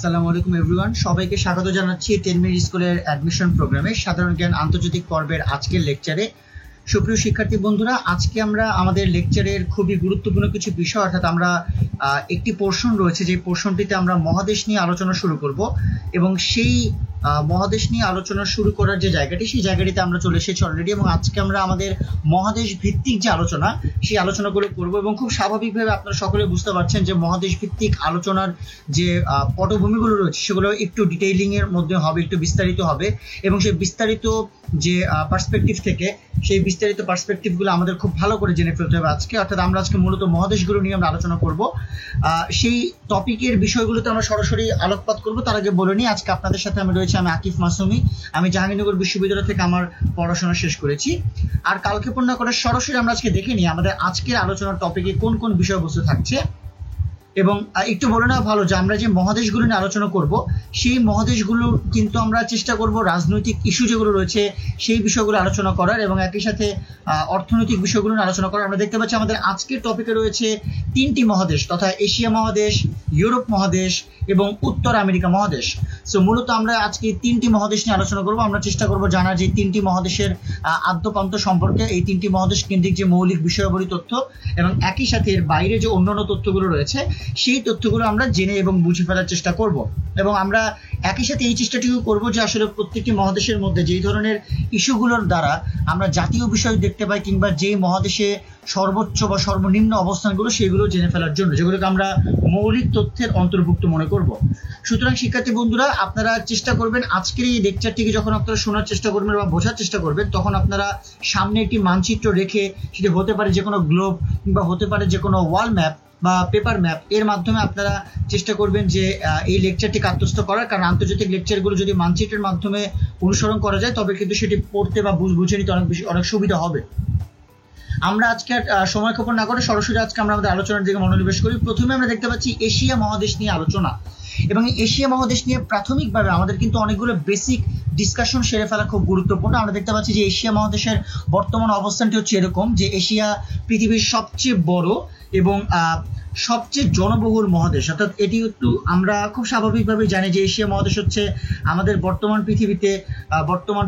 আসসালামু আলাইকুম এভরিওয়ান, সবাইকে স্বাগত জানাচ্ছি 10 মিনিট স্কুলের অ্যাডমিশন প্রোগ্রামে সাধারণ জ্ঞান আন্তর্জাতিক পর্বের আজকের লেকচারে। সুপ্রিয় শিক্ষার্থী বন্ধুরা, আজকে আমরা আমাদের লেকচারের খুবই গুরুত্বপূর্ণ কিছু বিষয় অর্থাৎ আমরা একটি পোর্শন রয়েছে যে পোর্শনটিতে আমরা মহাদেশ নিয়ে আলোচনা শুরু করব এবং সেই মহাদেশ নিয়ে আলোচনা শুরু করার যে জায়গাটি সেই জায়গাটিতে আমরা চলে এসেছি অলরেডি এবং আজকে আমরা আমাদের মহাদেশ ভিত্তিক যে আলোচনা সেই আলোচনাগুলো করব এবং খুব স্বাভাবিকভাবে আপনারা সকলে বুঝতে পারছেন যে মহাদেশ ভিত্তিক আলোচনার যে পটভূমিগুলো রয়েছে সেগুলো একটু ডিটেইলিং এর মধ্যে হবে, একটু বিস্তারিত হবে এবং সেই বিস্তারিত যে পার্সপেক্টিভ থেকে সেই বিস্তারিত পার্সপেক্টিভগুলো আমাদের খুব ভালো করে জেনে ফেলতে হবে আজকে। অর্থাৎ আমরা আজকে মূলত মহাদেশগুলো নিয়ে আমরা আলোচনা করব, সেই টপিকের বিষয়গুলোতে আমরা সরাসরি আলোকপাত করব। তার আগে বলে নিই, আজকে আপনাদের সাথে আমি রয়েছে আমি আকিফ মাসুমি, আমি জাহাঙ্গীরনগর বিশ্ববিদ্যালয় থেকে আমার পড়াশোনা শেষ করেছি। আর কালকে পূর্ণ করে সরাসরি আমরা আজকে দেখে নিই আমাদের আজকের আলোচনার টপিকে কোন কোন বিষয়বস্তু থাকছে। এবং একটু বলে নেওয়া ভালো যে আমরা যে মহাদেশগুলো নিয়ে আলোচনা করব সেই মহাদেশগুলো কিন্তু আমরা চেষ্টা করব রাজনৈতিক ইস্যু যেগুলো রয়েছে সেই বিষয়গুলো আলোচনা করার এবং একই সাথে অর্থনৈতিক বিষয়গুলো নিয়ে আলোচনা করার। আমরা দেখতে পাচ্ছি আমাদের আজকের টপিকে রয়েছে তিনটি মহাদেশ তথা এশিয়া মহাদেশ, ইউরোপ মহাদেশ এবং উত্তর আমেরিকা মহাদেশ। সো মূলত আমরা আজকে তিনটি মহাদেশ নিয়ে আলোচনা করব। আমরা চেষ্টা করব জানার যে তিনটি মহাদেশের আদ্যপান্ত সম্পর্কে, এই তিনটি মহাদেশ কেন্দ্রিক যে মৌলিক বিষয়াবলী তথ্য এবং একই সাথে এর বাইরে যে অন্যান্য তথ্যগুলো রয়েছে সেই তথ্যগুলো আমরা জেনে এবং বুঝে ফেলার চেষ্টা করব। এবং আমরা একই সাথে এই চেষ্টাটিও করব যে আসলে প্রত্যেকটি মহাদেশের মধ্যে যেই ধরনের ইস্যুগুলোর দ্বারা আমরা জাতীয় বিষয় দেখতে পাই কিংবা যেই মহাদেশে সর্বোচ্চ বা সর্বনিম্ন অবস্থানগুলো সেগুলো জেনে ফেলার জন্য, যেগুলোকে আমরা মৌলিক তথ্যের অন্তর্ভুক্ত মনে করব। সুতরাং শিক্ষার্থী বন্ধুরা, আপনারা চেষ্টা করবেন আজকের এই লেকচারটিকে যখন আপনারা শোনার চেষ্টা করবেন বা বোঝার চেষ্টা করবেন তখন আপনারা সামনে একটি মানচিত্র রেখে, সেটি হতে পারে যে কোনো গ্লোব কিংবা হতে পারে যে কোনো ওয়াল ম্যাপ বা পেপার ম্যাপ, এর মাধ্যমে আপনারা চেষ্টা করবেন যে এই লেকচারটি কার্যস্থ করার। কারণ আন্তর্জাতিক লেকচারগুলো যদি মানচিত্রের মাধ্যমে অনুসরণ করা যায় তবে কিন্তু সেটি পড়তে বা বুঝে নিতে অনেক সুবিধা হবে। আমরা আজকে সময় ক্ষেপণ না করে সরাসরি আজকে আমরা আমাদের আলোচনার দিকে মনোনিবেশ করি। প্রথমে আমরা দেখতে পাচ্ছি এশিয়া মহাদেশ নিয়ে আলোচনা এবং এশিয়া মহাদেশ নিয়ে প্রাথমিকভাবে আমাদের কিন্তু অনেকগুলো বেসিক ডিসকাশন সেরে ফেলা খুব গুরুত্বপূর্ণ। আমরা দেখতে পাচ্ছি যে এশিয়া মহাদেশের বর্তমান অবস্থানটি হচ্ছে এরকম যে এশিয়া পৃথিবীর সবচেয়ে বড় এবং সবচেয়ে জনবহুল মহাদেশ। অর্থাৎ এটি একটু আমরা খুব স্বাভাবিকভাবে জানি যে এশিয়া মহাদেশ হচ্ছে আমাদের বর্তমান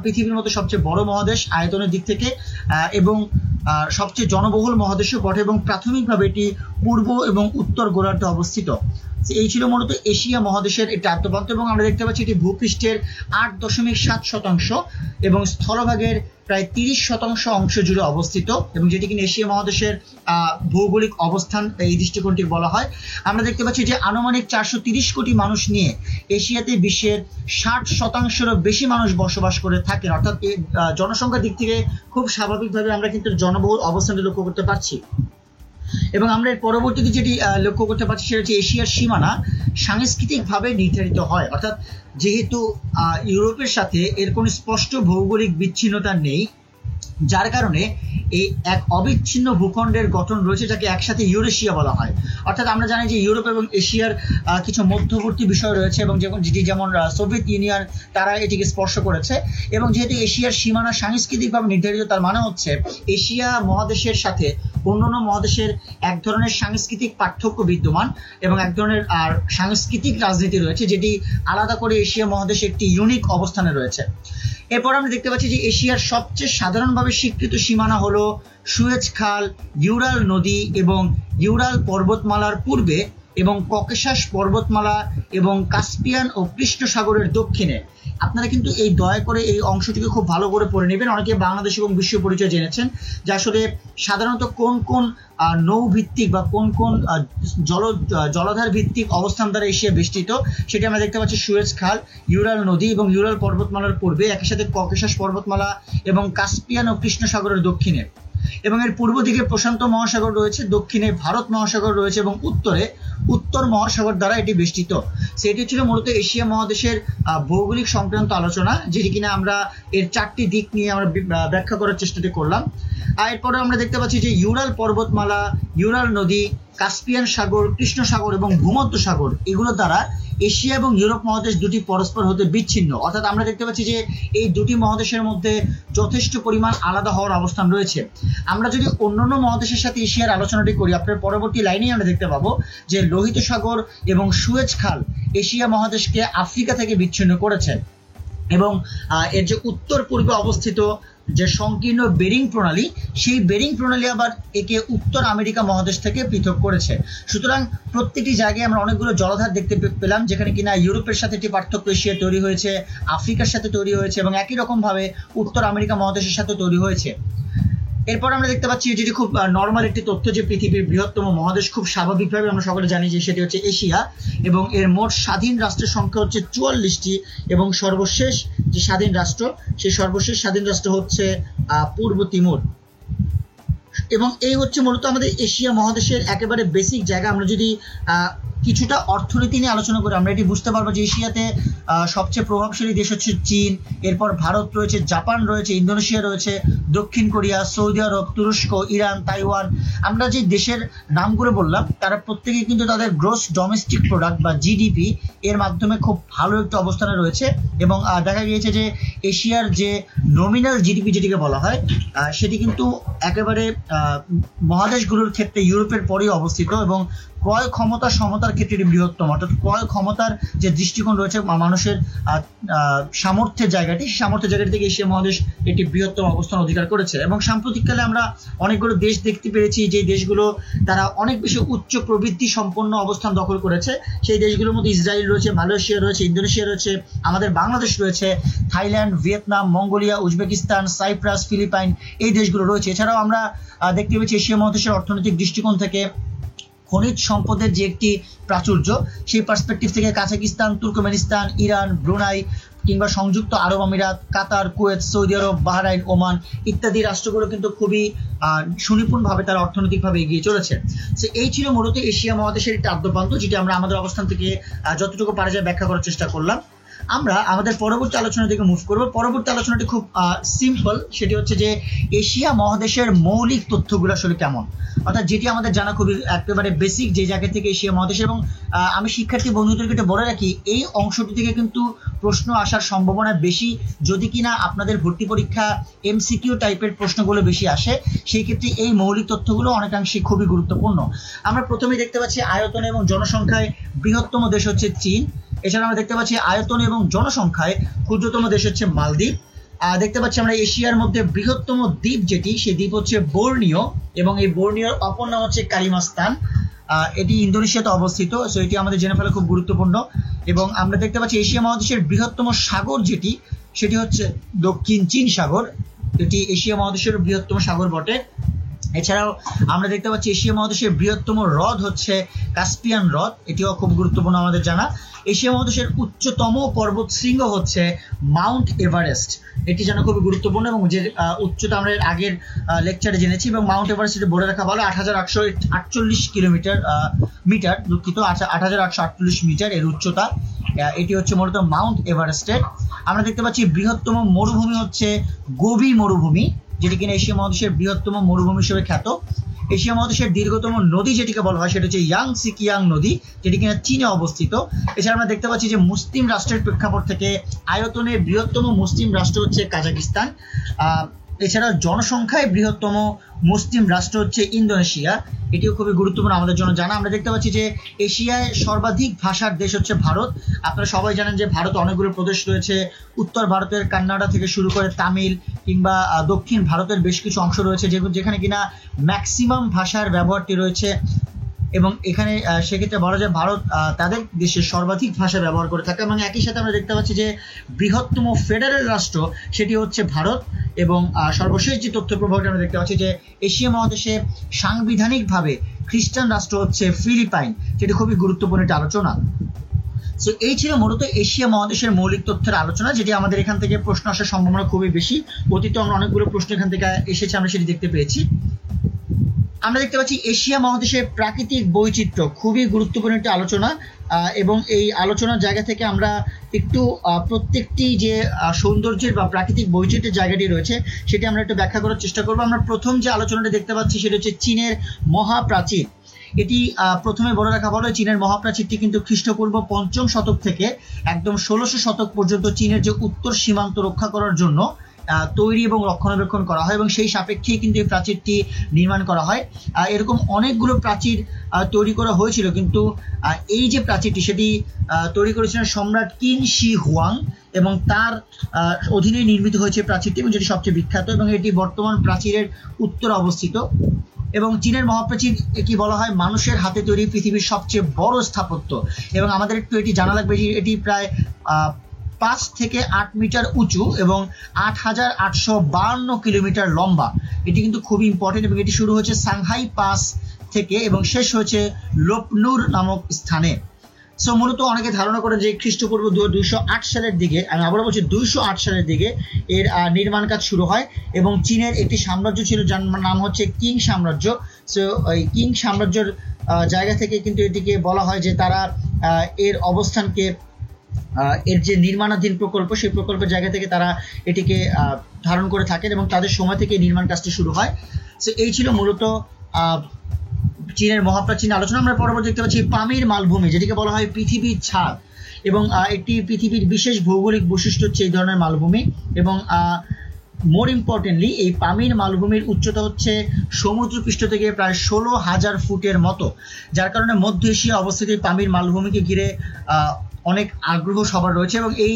পৃথিবীর মতো সবচেয়ে বড় মহাদেশ আয়তনের দিক থেকে এবং সবচেয়ে জনবহুল মহাদেশও বটে এবং প্রাথমিকভাবে এটি পূর্ব এবং উত্তর গোলার্ধে অবস্থিত। এই ছিল মূলত এশিয়া মহাদেশের একটি আদ্যপ্রান্ত এবং আমরা দেখতে পাচ্ছি এটি ভূপৃষ্ঠের 8.7% এবং স্থলভাগের প্রায় 30% অংশ জুড়ে অবস্থিত এবং যেটি কিনা এশিয়া মহাদেশের ভৌগোলিক অবস্থান এই দৃষ্টিকোণটি বলা হয়। আমরা দেখতে পাচ্ছি যে আনুমানিক 430 কোটি মানুষ নিয়ে এশিয়াতে বিশ্বের 60%-এরও বেশি মানুষ বসবাস করে থাকেন। অর্থাৎ জনসংখ্যার দিক থেকে খুব স্বাভাবিকভাবে আমরা কিন্তু জনবহুল অবস্থানটি লক্ষ্য করতে পারছি। এবং আমরা এর পরবর্তীতে যেটি লক্ষ্য করতে পারছি সেটা হচ্ছে এশিয়ার সীমানা সাংস্কৃতিকভাবে নির্ধারিত হয়। অর্থাৎ যেহেতু ইউরোপের সাথে এর কোনো স্পষ্ট ভৌগোলিক বিচ্ছিন্নতা নেই, যার কারণে এই এক অবিচ্ছিন্ন ভূখণ্ডের গঠন রয়েছে যাকে একসাথে ইউরেশিয়া বলা হয়। অর্থাৎ আমরা জানি যে ইউরোপ এবং এশিয়ার কিছু মধ্যবর্তী বিষয় রয়েছে এবং যেমন সোভিয়েত ইউনিয়ন তারা এটিকে স্পর্শ করেছে এবং যেহেতু এশিয়ার সীমানা সাংস্কৃতিকভাবে নির্ধারিত তার মানে হচ্ছে এশিয়া মহাদেশের সাথে অন্যান্য মহাদেশের এক ধরনের সাংস্কৃতিক পার্থক্য বিদ্যমান এবং এক ধরনের সাংস্কৃতিক রাজনীতি রয়েছে যেটি আলাদা করে এশিয়া মহাদেশে একটি ইউনিক অবস্থানে রয়েছে। এরপর আমরা দেখতে পাচ্ছি যে এশিয়ার সবচেয়ে সাধারণভাবে স্বীকৃত সীমানা হলো সুয়েজ খাল, ইউরাল নদী এবং ইউরাল পর্বতমালার পূর্বে এবং ককেশাস পর্বতমালা এবং কাস্পিয়ান ও কৃষ্ণ সাগরের দক্ষিণে। আপনারা কিন্তু এই দয়া করে এই অংশটিকে খুব ভালো করে পড়ে নেবেন। অনেকে বাংলাদেশ এবং বিশ্ব পরিচয় জেনেছেন যে আসলে সাধারণত কোন কোন নৌভিত্তিক বা কোন কোন জলাধার ভিত্তিক অবস্থান দ্বারা এশিয়া বেষ্টিত সেটি আমরা দেখতে পাচ্ছি সুয়েজ খাল, ইউরাল নদী এবং ইউরাল পর্বতমালার পূর্বে, একই সাথে ককেশাস পর্বতমালা এবং কাস্পিয়ান ও কৃষ্ণ সাগরের দক্ষিণে। এবং এর পূর্ব দিকে প্রশান্ত মহাসাগর রয়েছে, দক্ষিণে ভারত মহাসাগর রয়েছে এবং উত্তরে উত্তর মহাসাগর দ্বারা এটি বেষ্টিত। সেটি ছিল মূলত এশিয়া মহাদেশের ভৌগোলিক সংক্রান্ত আলোচনা, যেটি কিনা আমরা এর 4টি দিক নিয়ে আমরা ব্যাখ্যা করার চেষ্টাটি করলাম। আর এরপরে আমরা দেখতে পাচ্ছি যে ইউরাল পর্বতমালা, ইউরাল নদী, কাস্পিয়ান সাগর, কৃষ্ণ সাগর এবং ভূমধ্য সাগর এগুলো দ্বারা এশিয়া এবং ইউরোপ মহাদেশ দুটি পরস্পর হতে বিচ্ছিন্ন। অর্থাৎ আমরা দেখতে পাচ্ছি যে এই দুটি মহাদেশের মধ্যে যথেষ্ট পরিমাণ আলাদা হওয়ার অবস্থান রয়েছে। আমরা যদি অন্যান্য মহাদেশের সাথে এশিয়ার আলোচনাটি করি, আপনার পরবর্তী লাইনেই আমরা দেখতে পাবো যে লোহিত সাগর এবং সুয়েজ খাল এশিয়া মহাদেশকে আফ্রিকা থেকে বিচ্ছিন্ন করেছে এবং এর যে উত্তর পূর্বে অবস্থিত যে সংকীর্ণ বেরিং প্রণালী, সেই বেরিং প্রণালী আবার একে উত্তর আমেরিকা মহাদেশ থেকে পৃথক করেছে। সুতরাং প্রত্যেকটি জায়গায় আমরা অনেকগুলো জলাধার দেখতে পেলাম, যেখানে কিনা ইউরোপের সাথে একটি পার্থক্য এশিয়া তৈরি হয়েছে, আফ্রিকার সাথে তৈরি হয়েছে এবং একই রকম ভাবে উত্তর আমেরিকা মহাদেশের সাথে তৈরি হয়েছে। এরপর আমরা দেখতে পাচ্ছি যেটি খুব নর্মাল একটি তথ্য, যে পৃথিবীর বৃহত্তম মহাদেশ খুব স্বাভাবিকভাবে আমরা সকলে জানি যে সেটি হচ্ছে এশিয়া এবং এর মোট স্বাধীন রাষ্ট্রের সংখ্যা হচ্ছে 44টি এবং সর্বশেষ যে স্বাধীন রাষ্ট্র, সেই সর্বশেষ স্বাধীন রাষ্ট্র হচ্ছে পূর্ব তিমুর। এবং এই হচ্ছে মূলত আমাদের এশিয়া মহাদেশের একেবারে বেসিক জায়গা। আমরা যদি কিছুটা অর্থনীতি নিয়ে আলোচনা করি, আমরা এটি বুঝতে পারবো যে এশিয়াতে সবচেয়ে প্রভাবশালী দেশ হচ্ছে চীন, এরপর ভারত রয়েছে, জাপান রয়েছে, ইন্দোনেশিয়া রয়েছে, দক্ষিণ কোরিয়া, সৌদি আরব, তুরস্ক, ইরান, তাইওয়ান। আমরা যে দেশের নামগুলো বললাম তারা প্রত্যেকেই কিন্তু তাদের গ্রোস ডোমেস্টিক প্রোডাক্ট বা জিডিপি এর মাধ্যমে খুব ভালো একটা অবস্থানে রয়েছে এবং দেখা গিয়েছে যে এশিয়ার যে নমিনাল জিডিপি যেটিকে বলা হয় সেটি কিন্তু একেবারে মহাদেশগুলোর ক্ষেত্রে ইউরোপের পরেই অবস্থিত এবং ক্রয় ক্ষমতা সমতার ক্ষেত্রে বৃহত্তম, অর্থাৎ ক্রয় ক্ষমতার যে দৃষ্টিকোণ রয়েছে মানুষের সামর্থ্যের জায়গাটি, সেই সামর্থ্যের জায়গাটি থেকে এশিয়া মহাদেশ একটি বৃহত্তম অবস্থান অধিকার করেছে। এবং সাম্প্রতিককালে আমরা অনেকগুলো দেশ দেখতে পেরেছি যে দেশগুলো তারা অনেক বেশি উচ্চ প্রবৃদ্ধি সম্পন্ন অবস্থান দখল করেছে। সেই দেশগুলোর মধ্যে ইসরায়েল রয়েছে, মালয়েশিয়া রয়েছে, ইন্দোনেশিয়া রয়েছে, আমাদের বাংলাদেশ রয়েছে, Thailand, Vietnam, Mongolia, Uzbekistan, Cyprus, Philippines, এই দেশগুলো রয়েছে। এছাড়াও আমরা দেখতে পেয়েছি এশিয়া মহাদেশের অর্থনৈতিক দৃষ্টিকোণ থেকে খনিজ সম্পদের যে একটি প্রাচুর্য, সেই পার্সপেক্টিভ থেকে কাজাকিস্তান, তুর্কমেনিস্তান, ইরান, ব্রুনাই কিংবা সংযুক্ত আরব আমিরাত, কাতার, কুয়েত, সৌদি আরব, বাহরাইন, ওমান ইত্যাদি রাষ্ট্রগুলো কিন্তু খুবই সুনিপুণভাবে তারা অর্থনৈতিকভাবে এগিয়ে চলেছে। তো এই ছিল মূলত এশিয়া মহাদেশের একটি আদ্যপ্রান্ত, যেটি আমরা আমাদের অবস্থান থেকে যতটুকু পারা যায় ব্যাখ্যা করার চেষ্টা করলাম। আমরা আমাদের পরবর্তী আলোচনার দিকে মুভ করব। পরবর্তী আলোচনাটি খুব সিম্পল, সেটি হচ্ছে যে এশিয়া মহাদেশের মৌলিক তথ্যগুলো আসলে কেমন, অর্থাৎ যেটি আমাদের জানা খুবই একেবারে বেসিক, যে জায়গা থেকে এশিয়া মহাদেশ। এবং আমি শিক্ষার্থী বন্ধুদেরকে বলে রাখি, এই অংশটি থেকে কিন্তু প্রশ্ন আসার সম্ভাবনা বেশি, যদি কিনা আপনাদের ভর্তি পরীক্ষা এমসিকিউ টাইপের প্রশ্নগুলো বেশি আসে, সেই ক্ষেত্রে এই মৌলিক তথ্যগুলো অনেকাংশে খুবই গুরুত্বপূর্ণ। আমরা প্রথমেই দেখতে পাচ্ছি আয়তনে এবং জনসংখ্যায় বৃহত্তম দেশ হচ্ছে চীন। এছাড়া আমরা দেখতে পাচ্ছি আয়তন এবং জনসংখ্যায় ক্ষুদ্রতম দেশ হচ্ছে মালদ্বীপ। দেখতে পাচ্ছি আমরা এশিয়ার মধ্যে বৃহত্তম দ্বীপ যেটি, সেই দ্বীপ হচ্ছে বোর্নিও এবং এই বোর্নিওর অপর নাম হচ্ছে কালিমাস্তান। এটি ইন্দোনেশিয়াতে অবস্থিত, সো এটি আমাদের জেনে ফেলা খুব গুরুত্বপূর্ণ। এবং আমরা দেখতে পাচ্ছি এশিয়া মহাদেশের বৃহত্তম সাগর যেটি, সেটি হচ্ছে দক্ষিণ চীন সাগর। এটি এশিয়া মহাদেশের বৃহত্তম সাগর বটে। এছাড়াও আমরা দেখতে পাচ্ছি এশিয়া মহাদেশের বৃহত্তম হ্রদ হচ্ছে কাস্পিয়ান হ্রদ, এটিও খুব গুরুত্বপূর্ণ আমাদের জানা। এশিয়া মহাদেশের উচ্চতম পর্বত শৃঙ্গ হচ্ছে মাউন্ট এভারেস্ট, এটি জানা খুবই গুরুত্বপূর্ণ এবং যে উচ্চতা আমরা আগের লেকচারে জেনেছি। এবং মাউন্ট এভারেস্ট বলে রাখা ভালো, 8848 মিটার, দুঃখিত, 8848 মিটার এর উচ্চতা। এটি হচ্ছে মূলত মাউন্ট এভারেস্টের। আমরা দেখতে পাচ্ছি বৃহত্তম মরুভূমি হচ্ছে গোবি মরুভূমি, যেটি কিনা এশিয়া মহাদেশের বৃহত্তম মরুভূমি হিসেবে খ্যাত। এশিয়া মহাদেশের দীর্ঘতম নদী যেটিকে বলা হয় সেটা হচ্ছে ইয়াংসি কিয়াং নদী, যেটি কিনা চীনে অবস্থিত। এছাড়া আমরা দেখতে পাচ্ছি যে মুসলিম রাষ্ট্রের প্রেক্ষাপট থেকে আয়তনে বৃহত্তম মুসলিম রাষ্ট্র হচ্ছে কাজাকিস্তান। এছাড়া জনসংখ্যায় বৃহত্তম মুসলিম রাষ্ট্র হচ্ছে ইন্দোনেশিয়া, এটিও খুবই গুরুত্বপূর্ণ আমাদের জন্য জানা। আমরা দেখতে পাচ্ছি যে এশিয়ায় সর্বাধিক ভাষার দেশ হচ্ছে ভারত। আপনারা সবাই জানেন যে ভারতে অনেকগুলো প্রদেশ রয়েছে, উত্তর ভারতের কান্নাডা থেকে শুরু করে তামিল কিংবা দক্ষিণ ভারতের বেশ কিছু অংশ রয়েছে যেখানে কিনা ম্যাক্সিমাম ভাষার ব্যবহারটি রয়েছে। এবং এখানে সেক্ষেত্রে বলা যায় ভারত তাদের দেশের সর্বাধিক ভাষা ব্যবহার করে থাকে। এবং একই সাথে আমরা দেখতে পাচ্ছি যে বৃহত্তম ফেডারেল রাষ্ট্র সেটি হচ্ছে ভারত। এবং সর্বশেষ যে তথ্য প্রবাহটি আমরা দেখতে পাচ্ছি যে এশিয়া মহাদেশে সাংবিধানিকভাবে খ্রিস্টান রাষ্ট্র হচ্ছে ফিলিপাইন, যেটি খুবই গুরুত্বপূর্ণ একটি আলোচনা। সো এই ছিল মূলত এশিয়া মহাদেশের মৌলিক তথ্যের আলোচনা, যেটি আমাদের এখান থেকে প্রশ্ন আসার সম্ভাবনা খুবই বেশি। অতীতে আমরা অনেকগুলো প্রশ্ন এখান থেকে এসেছে, আমরা সেটি দেখতে পেয়েছি। আমরা দেখতে পাচ্ছি এশিয়া মহাদেশের প্রাকৃতিক বৈচিত্র্য খুবই গুরুত্বপূর্ণ একটি আলোচনা। এবং এই আলোচনার জায়গা থেকে আমরা একটু প্রত্যেকটি যে সৌন্দর্যের বা প্রাকৃতিক বৈচিত্র্যের জায়গাটি রয়েছে সেটি আমরা একটু ব্যাখ্যা করার চেষ্টা করবো। আমরা প্রথম যে আলোচনাটি দেখতে পাচ্ছি সেটা হচ্ছে চীনের মহাপ্রাচীর। এটি প্রথমে বলে রাখা ভালো, চীনের মহাপ্রাচীরটি কিন্তু খ্রিস্টপূর্ব 5ম শতক থেকে একদম 1600 শতক পর্যন্ত চীনের যে উত্তর সীমান্ত রক্ষা করার জন্য তৈরি এবং রক্ষণাবেক্ষণ করা হয় এবং সেই সাপেক্ষেই কিন্তু এই প্রাচীরটি নির্মাণ করা হয়। এরকম অনেকগুলো প্রাচীর তৈরি করা হয়েছিল, কিন্তু এই যে প্রাচীরটি সেটি তৈরি করেছিলেন সম্রাট কিন শি হুয়াং এবং তার অধীনে নির্মিত হয়েছে প্রাচীরটি, এবং যেটি সবচেয়ে বিখ্যাত এবং এটি বর্তমান প্রাচীরের উত্তরে অবস্থিত। এবং চীনের মহাপ্রাচীর কি বলা হয় মানুষের হাতে তৈরি পৃথিবীর সবচেয়ে বড় স্থাপত্য, এবং আমাদের একটু এটি জানা লাগবে যে এটি প্রায় 5 থেকে 8 মিটার উঁচু এবং 8,852 কিলোমিটার লম্বা। এটি কিন্তু খুবই ইম্পর্টেন্ট এবং এটি শুরু হয়েছে সাংহাই পাস থেকে এবং শেষ হয়েছে লোপনুর নামক স্থানে। সো মূলত অনেকে ধারণা করেন যে খ্রিস্টপূর্ব 208 সালের দিকে, আমি আবারও বলছি 208 সালের দিকে এর নির্মাণ কাজ শুরু হয় এবং চীনের একটি সাম্রাজ্য ছিল যার নাম হচ্ছে কিং সাম্রাজ্য। সো এই কিং সাম্রাজ্যের জায়গা থেকে কিন্তু এটিকে বলা হয় যে তারা এর অবস্থানকে, এর যে নির্মাণাধীন প্রকল্প সেই প্রকল্পের জায়গা থেকে তারা এটিকে ধারণ করে থাকেন এবং তাদের সময় থেকে নির্মাণ কাজটি শুরু হয়। সো এই ছিল মূলত চীনের মহাপ্রাচীন আলোচনা। আমরা পরবর্তী দেখতে পাচ্ছি পামির মালভূমি, যেটিকে বলা হয় পৃথিবীর ছাদ, এবং একটি পৃথিবীর বিশেষ ভৌগোলিক বৈশিষ্ট্য হচ্ছে এই ধরনের মালভূমি। এবং মোর ইম্পর্টেন্টলি এই পামির মালভূমির উচ্চতা হচ্ছে সমুদ্রপৃষ্ঠ থেকে প্রায় 16,000 ফুটের মতো, যার কারণে মধ্য এশিয়া অবস্থিত এই পামির মালভূমিকে ঘিরে অনেক আগ্রহ সবার রয়েছে। এবং এই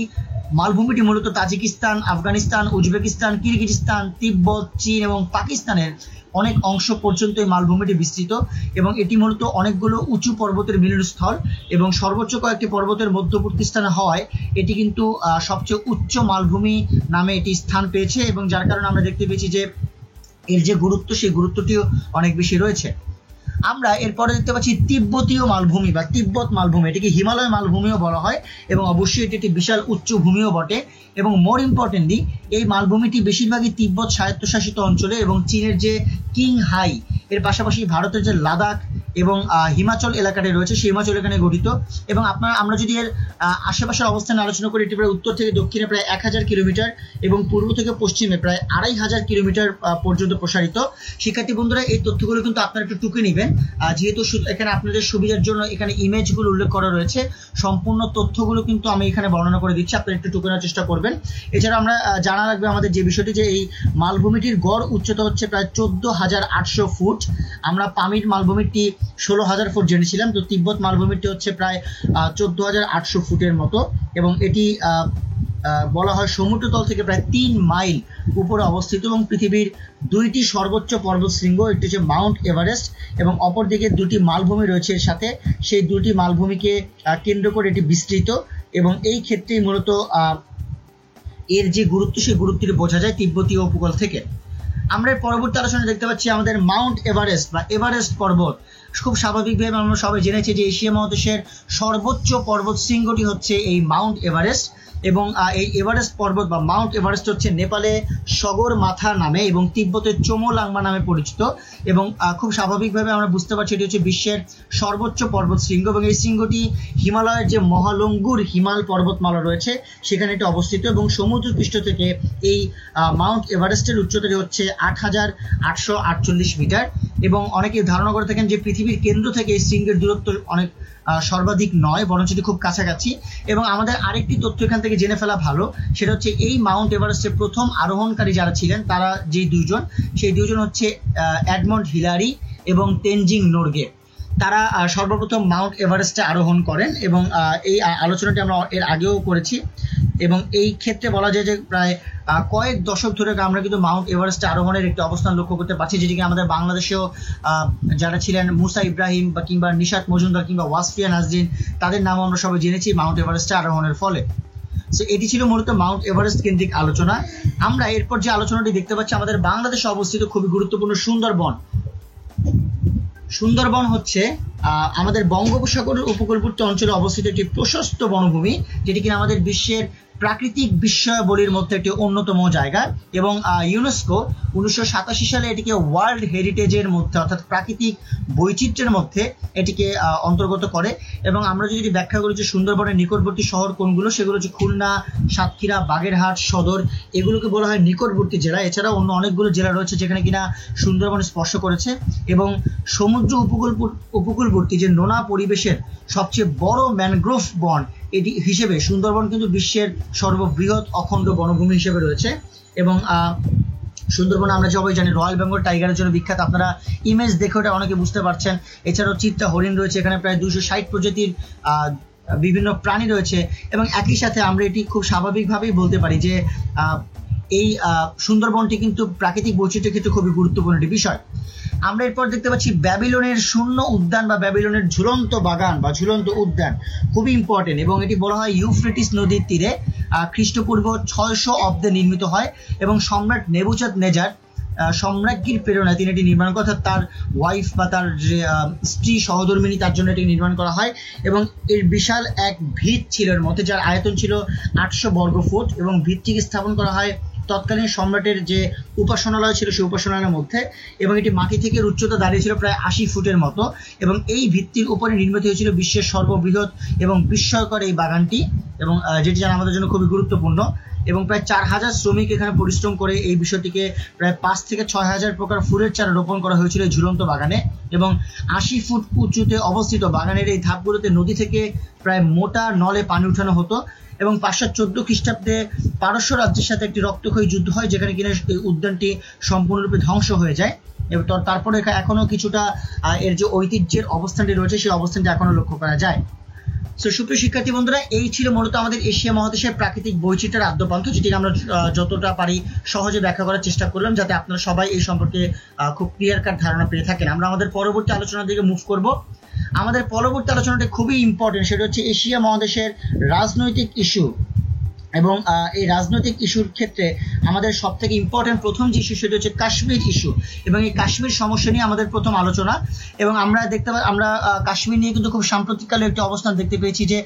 মালভূমিটি মূলত তাজিকিস্তান, আফগানিস্তান, উজবেকিস্তান, কিরগিজস্তান, তিব্বত, চীন এবং পাকিস্তানের অনেক অংশ পর্যন্ত এই মালভূমিটি বিস্তৃত এবং এটি মূলত অনেকগুলো উঁচু পর্বতের মিলনস্থল এবং সর্বোচ্চ কয়েকটি পর্বতের মধ্যবর্তী স্থানে হওয়ায় এটি কিন্তু সবচেয়ে উচ্চ মালভূমি নামে এটি স্থান পেয়েছে, এবং যার কারণে আমরা দেখতে পেয়েছি যে এর যে গুরুত্ব সেই গুরুত্বটিও অনেক বেশি রয়েছে। আমরা এরপরে দেখতে পাচ্ছি তিব্বতীয় মালভূমি বা তিব্বত মালভূমি, এটিকে হিমালয় মালভূমিও বলা হয় এবং অবশ্যই এটি একটি বিশাল উচ্চ ভূমিও বটে। এবং মোর ইম্পর্টেন্টলি এই মালভূমিটি বেশিরভাগই তিব্বত স্বায়ত্তশাসিত অঞ্চলে এবং চীনের যে কিংহাই এর পাশাপাশি ভারতের যে লাদাখ এবং হিমাচল এলাকাটি রয়েছে সেই হিমাচল এখানে গঠিত। এবং আমরা যদি এর আশেপাশের অবস্থান আলোচনা করি, এটি প্রায় উত্তর থেকে দক্ষিণে প্রায় 1000 কিলোমিটার এবং পূর্ব থেকে পশ্চিমে প্রায় 2500 কিলোমিটার পর্যন্ত প্রসারিত। শিক্ষার্থী বন্ধুরা এই তথ্যগুলো কিন্তু আপনারা একটু টুকে নেবেন, যেহেতু এখানে আপনাদের সুবিধার জন্য এখানে ইমেজগুলো উল্লেখ করা রয়েছে, সম্পূর্ণ তথ্যগুলো কিন্তু আমি এখানে বর্ণনা করে দিচ্ছি, আপনারা একটু টুকে নেওয়ার চেষ্টা করবেন। এছাড়া আমরা জানা রাখবে আমাদের যে বিষয়টি যে এই মালভূমিটির গড় উচ্চতা হচ্ছে প্রায় 14,800 ফুট। আমরা পামির মালভূমিটি 16,000 ফুট জেনেছিলাম, তো তিব্বত মালভূমিটি হচ্ছে প্রায় 14,800 ফুটের মতো এবং এটি বলা হয় সমুদ্রতল থেকে প্রায় 3 মাইল উপরে অবস্থিত এবং পৃথিবীর 2টি সর্বোচ্চ পর্বতশৃঙ্গ, একটি হচ্ছে মাউন্ট এভারেস্ট এবং অপরদিকে 2টি মালভূমি রয়েছে এর সাথে, সেই 2টি মালভূমিকে কেন্দ্র করে এটি বিস্তৃত এবং এই ক্ষেত্রেই মূলত এর যে গুরুত্ব সেই গুরুত্বটি বোঝা যায় তিব্বতীয় উপকূল থেকে। আমরা পরবর্তী আলোচনা দেখতে পাচ্ছি আমাদের মাউন্ট এভারেস্ট বা এভারেস্ট পর্বত। খুব স্বাভাবিকভাবে আমরা সবাই জেনেছি যে এশিয়া মহাদেশের সর্বোচ্চ পর্বত শৃঙ্গটি হচ্ছে এই মাউন্ট এভারেস্ট এবং এই এভারেস্ট পর্বত বা মাউন্ট এভারেস্ট হচ্ছে নেপালে সগরমাথা নামে এবং তিব্বতের চোমোলাংমা নামে পরিচিত এবং খুব স্বাভাবিকভাবে আমরা বুঝতে পারছি এটি হচ্ছে বিশ্বের সর্বোচ্চ পর্বত শৃঙ্গ এবং এই শৃঙ্গটি হিমালয়ের যে মহালঙ্গুর হিমাল পর্বতমালা রয়েছে সেখানে এটি অবস্থিত এবং সমুদ্রপৃষ্ঠ থেকে এই মাউন্ট এভারেস্টের উচ্চতাটি হচ্ছে 8,848 মিটার এবং অনেকে ধারণা করে থাকেন যে পৃথিবীর কেন্দ্র থেকে এই শৃঙ্গের দূরত্ব অনেক সর্বাধিক নয়, বরং সেটি খুব কাছাকাছি। এবং আমাদের আরেকটি তথ্য এখান থেকে জেনে ফেলা ভালো, সেটা হচ্ছে এই মাউন্ট এভারেস্টের প্রথম আরোহণকারী যারা ছিলেন তারা যে দুইজন, সেই দুইজন হচ্ছে এডমন্ড হিলারি এবং তেনজিং নোরগে। তারা সর্বপ্রথম মাউন্ট এভারেস্টে আরোহণ করেন এবং এই আলোচনাটি আমরা এর আগেও করেছি এবং এই ক্ষেত্রে বলা যায় যে প্রায় কয়েক দশক ধরে আমরা কিন্তু মাউন্ট এভারেস্টে আরোহণের একটি অবস্থান লক্ষ্য করতে পারছি, যেটিকে আমাদের বাংলাদেশেও যারা ছিলেন মুসা ইব্রাহিম বা কিংবা নিশাত মজুমদার কিংবা ওয়াসফিয়া নাজরিন, তাদের নাম আমরা সবাই জেনেছি মাউন্ট এভারেস্টে আরোহণের ফলে। সো এটি ছিল মূলত মাউন্ট এভারেস্ট কেন্দ্রিক আলোচনা। আমরা এরপর যে আলোচনাটি দেখতে পাচ্ছি আমাদের বাংলাদেশে অবস্থিত খুবই গুরুত্বপূর্ণ সুন্দরবন। সুন্দরবন হচ্ছে আমাদের বঙ্গোপসাগরের উপকূলবর্তী অঞ্চলে অবস্থিত একটি প্রশস্ত বনভূমি, যেটি কিনা আমাদের বিশ্বের প্রাকৃতিক বিস্ময়াবলীর মধ্যে একটি অন্যতম জায়গা এবং ইউনেস্কো 1987 সালে এটিকে ওয়ার্ল্ড হেরিটেজের মধ্যে অর্থাৎ প্রাকৃতিক বৈচিত্র্যের মধ্যে এটিকে অন্তর্গত করে। এবং আমরা যদি ব্যাখ্যা করি যে সুন্দরবনের নিকটবর্তী শহর কোনগুলো, সেগুলো হচ্ছে খুলনা, সাতক্ষীরা, বাগেরহাট, সদর, এগুলোকে বলা হয় নিকটবর্তী জেলা। এছাড়াও অন্য অনেকগুলো জেলা রয়েছে যেখানে কিনা সুন্দরবন স্পর্শ করেছে এবং সমুদ্র উপকূলবর্তী যে নোনা পরিবেশের সবচেয়ে বড় ম্যানগ্রোভ বন এটি হিসেবে সুন্দরবন কিন্তু বিশ্বের সর্ববৃহৎ অখণ্ড বনভূমি হিসেবে রয়েছে এবং সুন্দরবন আমরা সবাই জানি রয়্যাল বেঙ্গল টাইগারের জন্য বিখ্যাত, আপনারা ইমেজ দেখে ওটা অনেকে বুঝতে পারছেন। এছাড়াও চিত্তা হরিণ রয়েছে, এখানে প্রায় 260 প্রজাতির বিভিন্ন প্রাণী রয়েছে এবং একই সাথে আমরা এটি খুব স্বাভাবিকভাবেই বলতে পারি যে এই সুন্দরবনটি কিন্তু প্রাকৃতিক বৈচিত্র্যের ক্ষেত্রে খুবই গুরুত্বপূর্ণ একটি বিষয়। আমরা এরপর দেখতে পাচ্ছি ব্যাবিলনের শূন্য উদ্যান বা ব্যাবিলনের ঝুলন্ত বাগান বা ঝুলন্ত উদ্যান, খুবই ইম্পর্টেন্ট এবং এটি বলা হয় ইউফ্রেটিস নদীর তীরে খ্রিস্টপূর্ব 600 অব্দে নির্মিত হয় এবং সম্রাট নেবুচাঁদ-নেজার সম্রাজ্ঞীর প্রেরণায় তিনি এটি নির্মাণ করেন, অর্থাৎ তার ওয়াইফ বা তার যে স্ত্রী সহধর্মিণী তার জন্য এটি নির্মাণ করা হয় এবং এর বিশাল এক ভিত ছিল এর মধ্যে, যার আয়তন ছিল 800 বর্গফুট এবং ভিতটিকে স্থাপন করা হয় তৎকালীন সম্রাটের যে উপাসনালয় ছিল সেই উপাসনালয়ের মধ্যে এবং এটি মাটি থেকে উচ্চতা দাঁড়িয়ে ছিল প্রায় 80 ফুটের মতো এবং এই ভিত্তির উপরে নির্মিত হয়েছিল বিশ্বের সর্ববৃহৎ এবং বিস্ময়কর এই বাগানটি এবং যেটি জানা আমাদের জন্য খুবই গুরুত্বপূর্ণ এবং প্রায় 4000 শ্রমিক এখানে পরিশ্রম করে এই বিষয়টিকে প্রায় 5 থেকে 6000 প্রকার ফুলের চারা রোপণ করা হয়েছিল এই ঝুলন্ত বাগানে এবং 80 ফুট উঁচুতে অবস্থিত বাগানের এই ধাপগুলোতে নদী থেকে প্রায় মোটা নলে পানি উঠানো হতো এবং 514 খ্রিস্টাব্দে পারস্য রাজ্যের সাথে একটি রক্তক্ষয়ী যুদ্ধ হয়, যেখানে কিনা এই উদ্যানটি সম্পূর্ণরূপে ধ্বংস হয়ে যায় এবং তারপরে এখনো কিছুটা এর যে ঐতিহ্যের অবস্থানটি রয়েছে সেই অবস্থানটি এখনো লক্ষ্য করা যায়। সো সুপ্রিয় শিক্ষার্থী বন্ধুরা, এই ছিল মূলত আমাদের এশিয়া মহাদেশের প্রাকৃতিক বৈচিত্র্যের আদ্যপান্ত, যেটি আমরা যতটা পারি সহজে ব্যাখ্যা করার চেষ্টা করলাম যাতে আপনারা সবাই এই সম্পর্কে খুব ক্লিয়ার কাট ধারণা পেয়ে থাকেন। আমরা আমাদের পরবর্তী আলোচনার দিকে মুভ করব। আমাদের পরবর্তী আলোচনাটি খুবই ইম্পর্টেন্ট, সেটা হচ্ছে এশিয়া মহাদেশের রাজনৈতিক ইস্যু এবং এই রাজনৈতিক ইস্যুর ক্ষেত্রে আমাদের সব থেকে ইম্পর্টেন্ট প্রথম যে ইস্যু সেটা হচ্ছে কাশ্মীর ইস্যু এবং এই কাশ্মীর সমস্যা নিয়ে আমাদের প্রথম আলোচনা এবং আমরা কাশ্মীর নিয়ে কিন্তু খুব সাম্প্রতিককালে একটি অবস্থান দেখতে পেয়েছি যে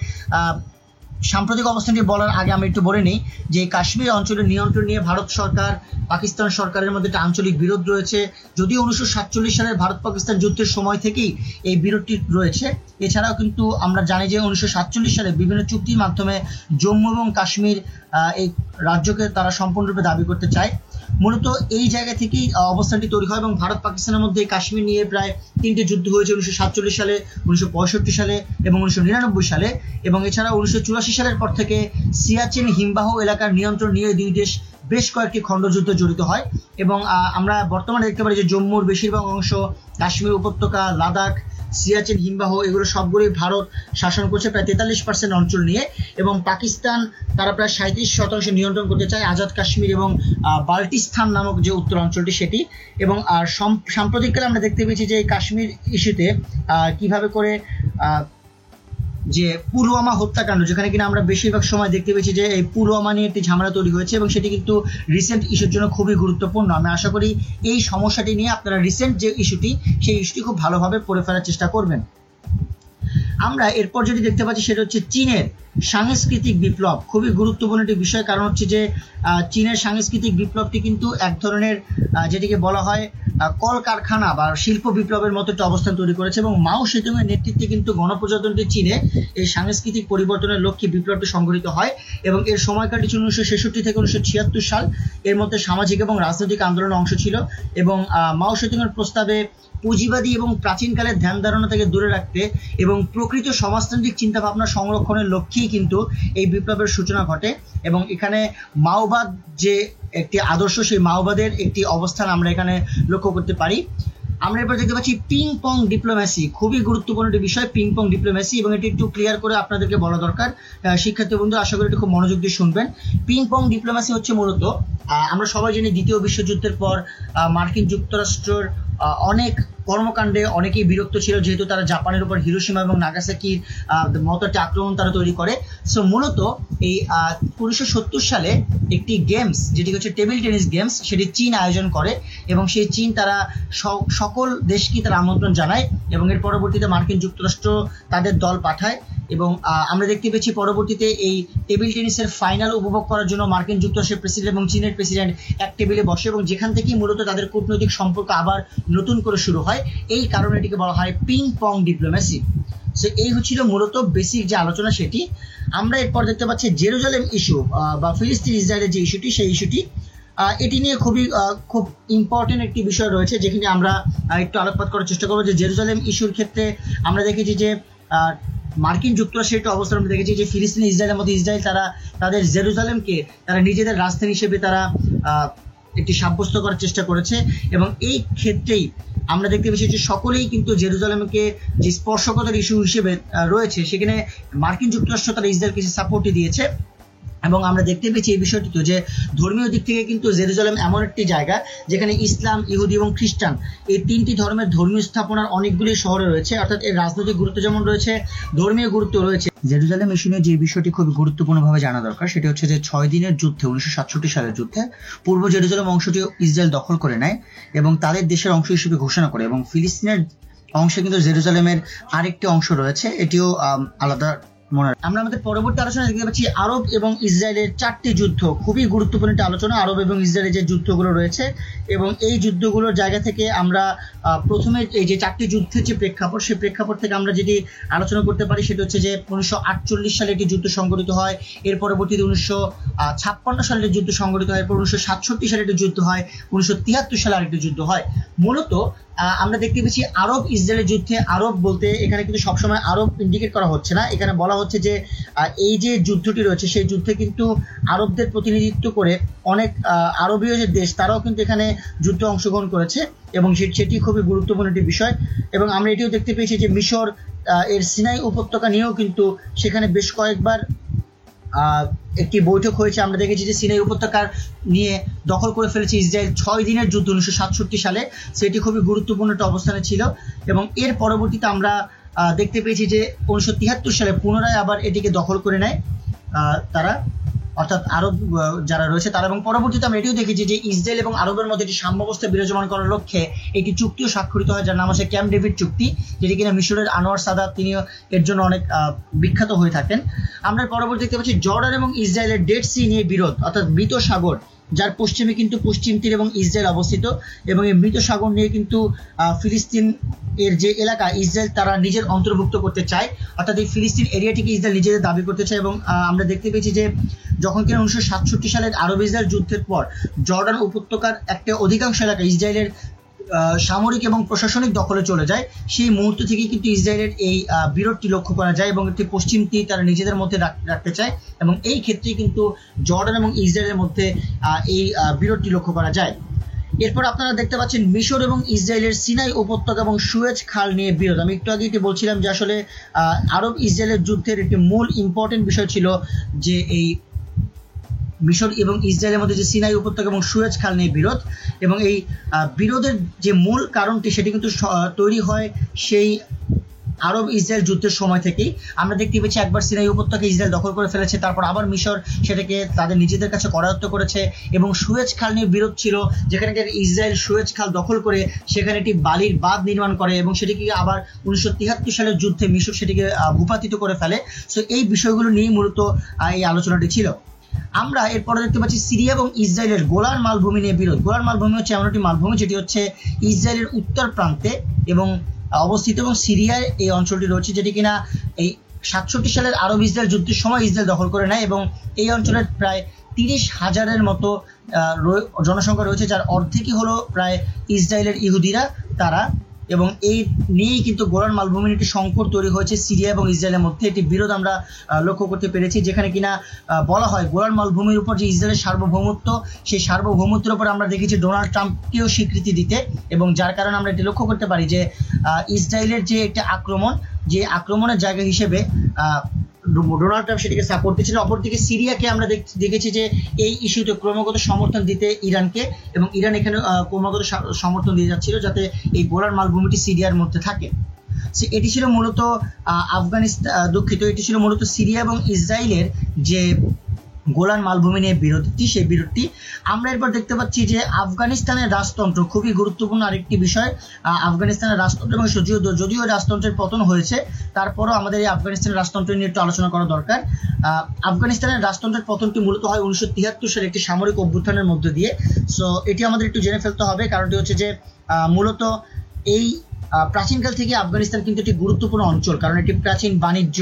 সাম্প্রতিক অবস্থানটি বলার আগে আমি একটু বলে নিই যে কাশ্মীর অঞ্চলের নিয়ন্ত্রণ নিয়ে ভারত সরকার পাকিস্তান সরকারের মধ্যে একটা আঞ্চলিক বিরোধ রয়েছে, যদিও 1947 সালের ভারত পাকিস্তান যুদ্ধের সময় থেকেই এই বিরোধটি রয়েছে। এছাড়াও কিন্তু আমরা জানি যে 1947 সালে বিভিন্ন চুক্তির মাধ্যমে জম্মু এবং কাশ্মীর এই রাজ্যকে তারা সম্পূর্ণরূপে দাবি করতে চায়। মূলত এই জায়গা থেকেই অবস্থানটি তৈরি হয় এবং ভারত পাকিস্তানের মধ্যে কাশ্মীর নিয়ে প্রায় 3টে যুদ্ধ হয়েছে 1947 সালে, 1965 সালে এবং 1999 সালে এবং এছাড়াও 1984 সালের পর থেকে সিয়াচেন হিমবাহ এলাকার নিয়ন্ত্রণ নিয়ে দুই দেশ বেশ কয়েকটি খণ্ডযুদ্ধ জড়িত হয় এবং আমরা বর্তমানে দেখতে পারি যে জম্মুর বেশিরভাগ অংশ, কাশ্মীর উপত্যকা, লাদাখ, সিয়াচেন হিমবাহ এগুলো সবগুলোই ভারত শাসন করছে প্রায় 43% অঞ্চল নিয়ে এবং পাকিস্তান তারা প্রায় 37% নিয়ন্ত্রণ করতে চায় আজাদ কাশ্মীর এবং বাল্টিস্তান নামক যে উত্তর অঞ্চলটি সেটি এবং সাম্প্রতিককালে আমরা দেখতে পেয়েছি যে এই কাশ্মীর ইস্যুতে কিভাবে করে যে পুলওয়ামা হত্যাকাণ্ড, যেখানে কিনা আমরা বেশিরভাগ সময় দেখতে পেয়েছি যে এই পুলওয়ামা নিয়ে একটি ঝামেলা তৈরি হয়েছে এবং সেটি কিন্তু রিসেন্ট ইস্যুর জন্য খুবই গুরুত্বপূর্ণ। আমি আশা করি এই সমস্যাটি নিয়ে আপনারা রিসেন্ট যে ইস্যুটি সেই ইস্যুটি খুব ভালোভাবে পড়ে ফেলার চেষ্টা করবেন। আমরা এরপর যেটি দেখতে পাচ্ছি সেটা হচ্ছে চীনের সাংস্কৃতিক বিপ্লব, খুবই গুরুত্বপূর্ণ একটি বিষয়, কারণ হচ্ছে যে চীনের সাংস্কৃতিক বিপ্লবটি কিন্তু এক ধরনের যেটিকে বলা হয় কলকারখানা বা শিল্প বিপ্লবের মতো একটা অবস্থান তৈরি করেছে এবং মাও সেতুং এর নেতৃত্বে কিন্তু গণপ্রজাতন্ত্রী চীনে এই সাংস্কৃতিক পরিবর্তনের লক্ষ্যে বিপ্লবটি সংঘটিত হয় এবং এর সময়কালটি ছিল 1966 থেকে 1976 সাল। এর মধ্যে সামাজিক এবং রাজনৈতিক আন্দোলনের অংশ ছিল এবং মাও সেতুং এর প্রস্তাবে পুঁজিবাদী এবং প্রাচীনকালের ধ্যান ধারণা থেকে দূরে রাখতে এবং প্রকৃত সমাজতান্ত্রিক চিন্তাভাবনা সংরক্ষণের লক্ষ্যেই কিন্তু এই বিপ্লবের সূচনা ঘটে এবং এখানে মাওবাদ যে একটি আদর্শ সেই মাওবাদের একটি অবস্থান আমরা এখানে লক্ষ্য করতে পারি। আমরা এবার দেখতে পাচ্ছি পিং পং ডিপ্লোম্যাসি, খুবই গুরুত্বপূর্ণ একটি বিষয় পিং পং ডিপ্লোম্যাসি এবং এটি একটু ক্লিয়ার করে আপনাদেরকে বলা দরকার। শিক্ষার্থী বন্ধু আশা করি এটি খুব মনোযোগ দিয়ে শুনবেন। পিং পং ডিপ্লোম্যাসি হচ্ছে মূলত আমরা সবাই জানি দ্বিতীয় বিশ্বযুদ্ধের পর মার্কিন যুক্তরাষ্ট্রের অনেক কর্মকাণ্ডে অনেকেই বিরক্ত ছিল, যেহেতু তারা জাপানের উপর হিরোশিমা এবং নাগাসাকির মতো একটা আক্রমণ তারা তৈরি করে। সো মূলত এই 1970 সালে একটি গেমস যেটি হচ্ছে টেবিল টেনিস গেমস সেটি চীন আয়োজন করে এবং সেই চীন তারা সকল দেশকে তারা আমন্ত্রণ জানায় এবং এর পরবর্তীতে মার্কিন যুক্তরাষ্ট্র তাদের দল পাঠায় এবং আমরা দেখতে পেয়েছি পরবর্তীতে এই টেবিল টেনিসের ফাইনাল উপভোগ করার জন্য মার্কিন যুক্তরাষ্ট্রের প্রেসিডেন্ট এবং চীনের প্রেসিডেন্ট এক টেবিলে বসে এবং যেখান থেকেই মূলত তাদের কূটনৈতিক সম্পর্ক আবার নতুন করে শুরু হয়। এই কারণে এটিকে বলা হয় পিং পং ডিপ্লোম্যাসি। সো এই হচ্ছিল মূলত বেসিক যে আলোচনা সেটি। আমরা এরপর দেখতে পাচ্ছি জেরুজালেম ইস্যু বা ফিলিস্তিন ইসরায়েলের যে ইস্যুটি সেই ইস্যুটি এটি নিয়ে খুব ইম্পর্টেন্ট একটি বিষয় রয়েছে যেখানে আমরা একটু আলোকপাত করার চেষ্টা করবো। যে জেরুজালেম ইস্যুর ক্ষেত্রে আমরা দেখেছি যে মার্কিন যুক্তরাষ্ট্রের একটি অবস্থান আমরা দেখেছি যে ফিলিস্তিন ইসরায়েলের মধ্যে ইসরায়েল তারা তাদের জেরুজালেমকে তারা নিজেদের রাজধানী হিসেবে তারা একটি সাব্যস্ত করার চেষ্টা করেছে। এবং এই ক্ষেত্রেই আমরা দেখতে পেয়েছি যে সকলেই কিন্তু জেরুজালেমকে যে স্পর্শকাতর ইস্যু হিসেবে রয়েছে, সেখানে মার্কিন যুক্তরাষ্ট্র তারা ইসরায়েলকে সাপোর্টই দিয়েছে। এবং আমরা দেখতে পেয়েছি এই বিষয়টি তো যে ধর্মীয় দিক থেকে কিন্তু জেরুজালেম এমন একটি জায়গা যেখানে ইসলাম, ইহুদি এবং খ্রিস্টান এই তিনটি ধর্মের ধর্মীয় স্থাপনার অনেকগুলি শহরে রয়েছে, অর্থাৎ এর রাজনৈতিক গুরুত্ব যেমন রয়েছে, ধর্মীয় গুরুত্ব রয়েছে। জেরুজালেম ইস্যু নিয়ে যে বিষয়টি খুব গুরুত্বপূর্ণভাবে জানা দরকার সেটি হচ্ছে যে 6 দিনের যুদ্ধে 1967 সালের যুদ্ধে পূর্ব জেরুজালেম অংশটি ইসরায়েল দখল করে নেয় এবং তাদের দেশের অংশ হিসেবে ঘোষণা করে। এবং ফিলিস্তিনের অংশে কিন্তু জেরুজালেমের আরেকটি অংশ রয়েছে, এটিও আলাদা মনে হয়। আমরা আমাদের পরবর্তী আলোচনা দেখতে পাচ্ছি আরব এবং ইসরায়েলের 4টি যুদ্ধ। খুবই গুরুত্বপূর্ণ একটা আলোচনা আরব এবং ইসরায়েলের যে যুদ্ধগুলো রয়েছে, এবং এই যুদ্ধগুলোর জায়গা থেকে আমরা প্রথমে এই যে 4টি যুদ্ধের যে প্রেক্ষাপট, সেই প্রেক্ষাপট থেকে আমরা যেটি আলোচনা করতে পারি সেটা হচ্ছে যে 1948 সালে একটি যুদ্ধ সংঘটিত হয়, এর পরবর্তীতে 1956 সালে একটি যুদ্ধ সংঘটিত হয়, এরপর 1967 সালে একটি যুদ্ধ হয়, 1973 সালে আরেকটি যুদ্ধ হয়। মূলত আমরা দেখতে পেয়েছি আরব ইসরায়েলের যুদ্ধে, আরব বলতে এখানে কিন্তু সবসময় আরব ইন্ডিকেট করা হচ্ছে না, এখানে বলা হচ্ছে যে এই যে যুদ্ধটি রয়েছে সেই যুদ্ধে কিন্তু আরবদের প্রতিনিধিত্ব করে অনেক আরবীয় যে দেশ তারাও কিন্তু এখানে যুদ্ধে অংশগ্রহণ করেছে, এবং সেটি খুবই গুরুত্বপূর্ণ একটি বিষয়। এবং আমরা এটিও দেখতে পেয়েছি যে মিশর এর সিনাই উপত্যকা নিয়েও কিন্তু সেখানে বেশ কয়েকবার একটি বৈঠক হয়েছে। আমরা দেখেছি যে সিনাই উপত্যকার নিয়ে দখল করে ফেলেছে ইসরায়েল 6 দিনের যুদ্ধ 1967 সালে, সেটি খুবই গুরুত্বপূর্ণ একটা অবস্থানে ছিল। এবং এর পরবর্তীতে আমরা দেখতে পেয়েছি যে 1973 সালে পুনরায় আবার এটিকে দখল করে নেয় তারা, অর্থাৎ আরব যারা রয়েছে তারা। এবং পরবর্তীতে আমরা এটিও দেখেছি যে ইসরায়েল এবং আরবের মধ্যে একটি সাম্যাবস্থা বিরাজমান করার লক্ষ্যে একটি চুক্তিও স্বাক্ষরিত হয়, যার নাম হচ্ছে ক্যাম্প ডেভিড চুক্তি, যেটি কিনা মিশরের আনোয়ার সাদাত তিনিও এর জন্য অনেক বিখ্যাত হয়ে থাকেন। আমরা পরবর্তী দেখতে পাচ্ছি জর্ডান এবং ইসরায়েলের ডেড সি নিয়ে বিরোধ, অর্থাৎ মৃত সাগর, যার পশ্চিমে কিন্তু পশ্চিম তীর এবং ইসরায়েল অবস্থিত। এবং এই মৃত সাগর নিয়ে কিন্তু ফিলিস্তিন এর যে এলাকা ইসরায়েল তারা নিজের অন্তর্ভুক্ত করতে চায়, অর্থাৎ এই ফিলিস্তিন এরিয়াটিকে ইসরায়েল নিজেদের দাবি করতে চায়। এবং আমরা দেখতে পেয়েছি যে যখন কিনা 1967 সালের আরব ইসরায়েল যুদ্ধের পর জর্ডান উপত্যকার একটা অধিকাংশ এলাকা ইসরায়েলের সামরিক এবং প্রশাসনিক দখলে চলে যায়, সেই মুহূর্ত থেকে কিন্তু ইসরায়েলের এই বিরোধটি লক্ষ্য করা যায় এবং একটি পশ্চিম তীর তারা নিজেদের মধ্যে রাখতে চায়। এবং এই ক্ষেত্রে কিন্তু জর্ডান এবং ইসরায়েলের মধ্যে এই বিরোধটি লক্ষ্য করা যায়। এরপর আপনারা দেখতে পাচ্ছেন মিশর এবং ইসরায়েলের সিনাই উপত্যকা এবং সুয়েজ খাল নিয়ে বিরোধ। আমি একটু আগে বলছিলাম যে আসলে আরব ইসরায়েলের যুদ্ধের একটি মূল ইম্পর্টেন্ট বিষয় ছিল যে এই মিশর এবং ইসরায়েলের মধ্যে যে সিনাই উপত্যকা এবং সুয়েজ খাল নিয়ে বিরোধ। এবং এই বিরোধের যে মূল কারণটি সেটি কিন্তু তৈরি হয় সেই আরব ইসরায়েল যুদ্ধের সময় থেকেই। আমরা দেখতে পেয়েছি একবার সিনাই উপত্যকা ইসরায়েল দখল করে ফেলেছে, তারপর আবার মিশর সেটাকে তাদের নিজেদের কাছে করায়ত্ত করেছে। এবং সুয়েজ খাল নিয়ে বিরোধ ছিল, যেখানে ইসরায়েল সুয়েজ খাল দখল করে সেখানে একটি বালির বাঁধ নির্মাণ করে এবং সেটিকে আবার 1973 সালের যুদ্ধে মিশর সেটিকে ভূপাতিত করে ফেলে। সো এই বিষয়গুলো নিয়েই মূলত এই আলোচনাটি ছিল। আমরা এরপরে দেখতে পাচ্ছি সিরিয়া এবং ইসরায়েলের গোলান মালভূমি নিয়ে বিরোধ। গোলান মালভূমি হচ্ছে এমন একটি মালভূমি যেটি হচ্ছে ইসরায়েলের উত্তর প্রান্তে এবং অবস্থিত, এবং সিরিয়ায় এই অঞ্চলটি রয়েছে, যেটি কিনা এই 67 সালের আরব ইসরায়েল যুদ্ধের সময় ইসরায়েল দখল করে নেয়। এবং এই অঞ্চলের প্রায় 30,000-এর মতো জনসংখ্যা রয়েছে, যার অর্ধেকই হলো প্রায় ইসরায়েলের ইহুদিরা তারা। এবং এই নিয়েই কিন্তু গোলান মালভূমির একটি সংকট তৈরি হয়েছে সিরিয়া এবং ইসরায়েলের মধ্যে। একটি বিরোধ আমরা লক্ষ্য করতে পেরেছি, যেখানে কিনা বলা হয় গোলান মালভূমির উপর যে ইসরায়েলের সার্বভৌমত্ব, সেই সার্বভৌমত্বের উপর আমরা দেখেছি ডোনাল্ড ট্রাম্পকেও স্বীকৃতি দিতে, এবং যার কারণে আমরা এটি লক্ষ্য করতে পারি যে ইসরায়েলের যে একটা আক্রমণ, যে আক্রমণের জায়গা হিসেবে ডোনাল্ড ট্রাম্প সেটিকে সাপোর্ট দিচ্ছিল। অপরদিকে সিরিয়াকে আমরা দেখেছি যে এই ইস্যুতে ক্রমাগত সমর্থন দিতে ইরানকে, এবং ইরান এখানে ক্রমাগত সমর্থন দিয়ে যাচ্ছিল যাতে এই গোলান মালভূমিটি সিরিয়ার মধ্যে থাকে। এটি ছিল মূলত এটি ছিল মূলত সিরিয়া এবং ইসরায়েলের যে গোলান মালভূমি নিয়ে বিরোধটি, সেই বিরোধটি। আমরা এরপর দেখতে পাচ্ছি যে আফগানিস্তানের রাজতন্ত্র খুবই গুরুত্বপূর্ণ আরেকটি বিষয়। আফগানিস্তানের রাজতন্ত্র, এবং যদিও রাজতন্ত্রের পতন হয়েছে, তারপরও আমাদের এই আফগানিস্তানের রাজতন্ত্র নিয়ে একটু আলোচনা করা দরকার। আফগানিস্তানের রাজতন্ত্রের পতনটি মূলত হয় 1973 সালে একটি সামরিক অভ্যুত্থানের মধ্যে দিয়ে। সো এটি আমাদের একটু জেনে ফেলতে হবে, কারণটি হচ্ছে যে মূলত এই প্রাচীনকাল থেকে আফগানিস্তান কিন্তু একটি গুরুত্বপূর্ণ অঞ্চল, কারণ এটি প্রাচীন বাণিজ্য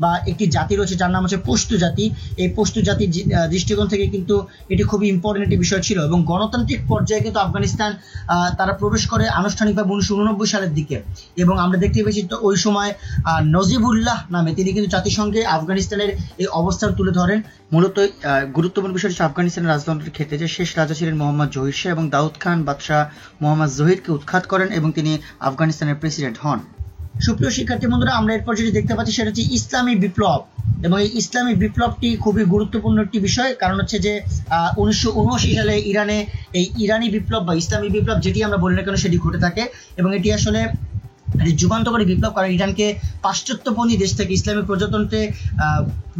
বা একটি জাতি রয়েছে যার নাম হচ্ছে পশতু জাতি। এই পশতু জাতির দৃষ্টিকোণ থেকে কিন্তু এটি খুবই ইম্পর্টেন্ট একটি বিষয় ছিল। এবং গণতান্ত্রিক পর্যায়ে কিন্তু আফগানিস্তান তারা প্রবেশ করে আনুষ্ঠানিকভাবে 1989 সালের দিকে, এবং আমরা দেখতে পেয়েছি তো ওই সময় নজিবুল্লাহ নামে তিনি কিন্তু জাতিসংঘে আফগানিস্তানের এই অবস্থান তুলে ধরেন। মূলত গুরুত্বপূর্ণ বিষয় হচ্ছে আফগানিস্তানের রাজতন্ত্রের ক্ষেত্রে যে শেষ রাজা ছিলেন মোহাম্মদ জহির শাহ, এবং দাউদ খান বাদশাহ মোহাম্মদ জহিরকে উৎখাত করেন এবং তিনি আফগানিস্তানের প্রেসিডেন্ট হন। সুপ্রিয় শিক্ষার্থী বন্ধুরা, আমরা এরপর যেটি দেখতে পাচ্ছি সেটা হচ্ছে ইসলামী বিপ্লব। এবং এই ইসলামী বিপ্লবটি খুবই গুরুত্বপূর্ণ একটি বিষয়, কারণ হচ্ছে যে 1979 সালে ইরানে এই ইরানি বিপ্লব বা ইসলামী বিপ্লব যেটি আমরা বলি না কেন সেটি ঘটে থাকে, এবং এটি আসলে যুগান্তকারী বিপ্লব, কারণ ইরানকে পাশ্চাত্যপন্থী দেশ থেকে ইসলামী প্রজাতন্ত্রে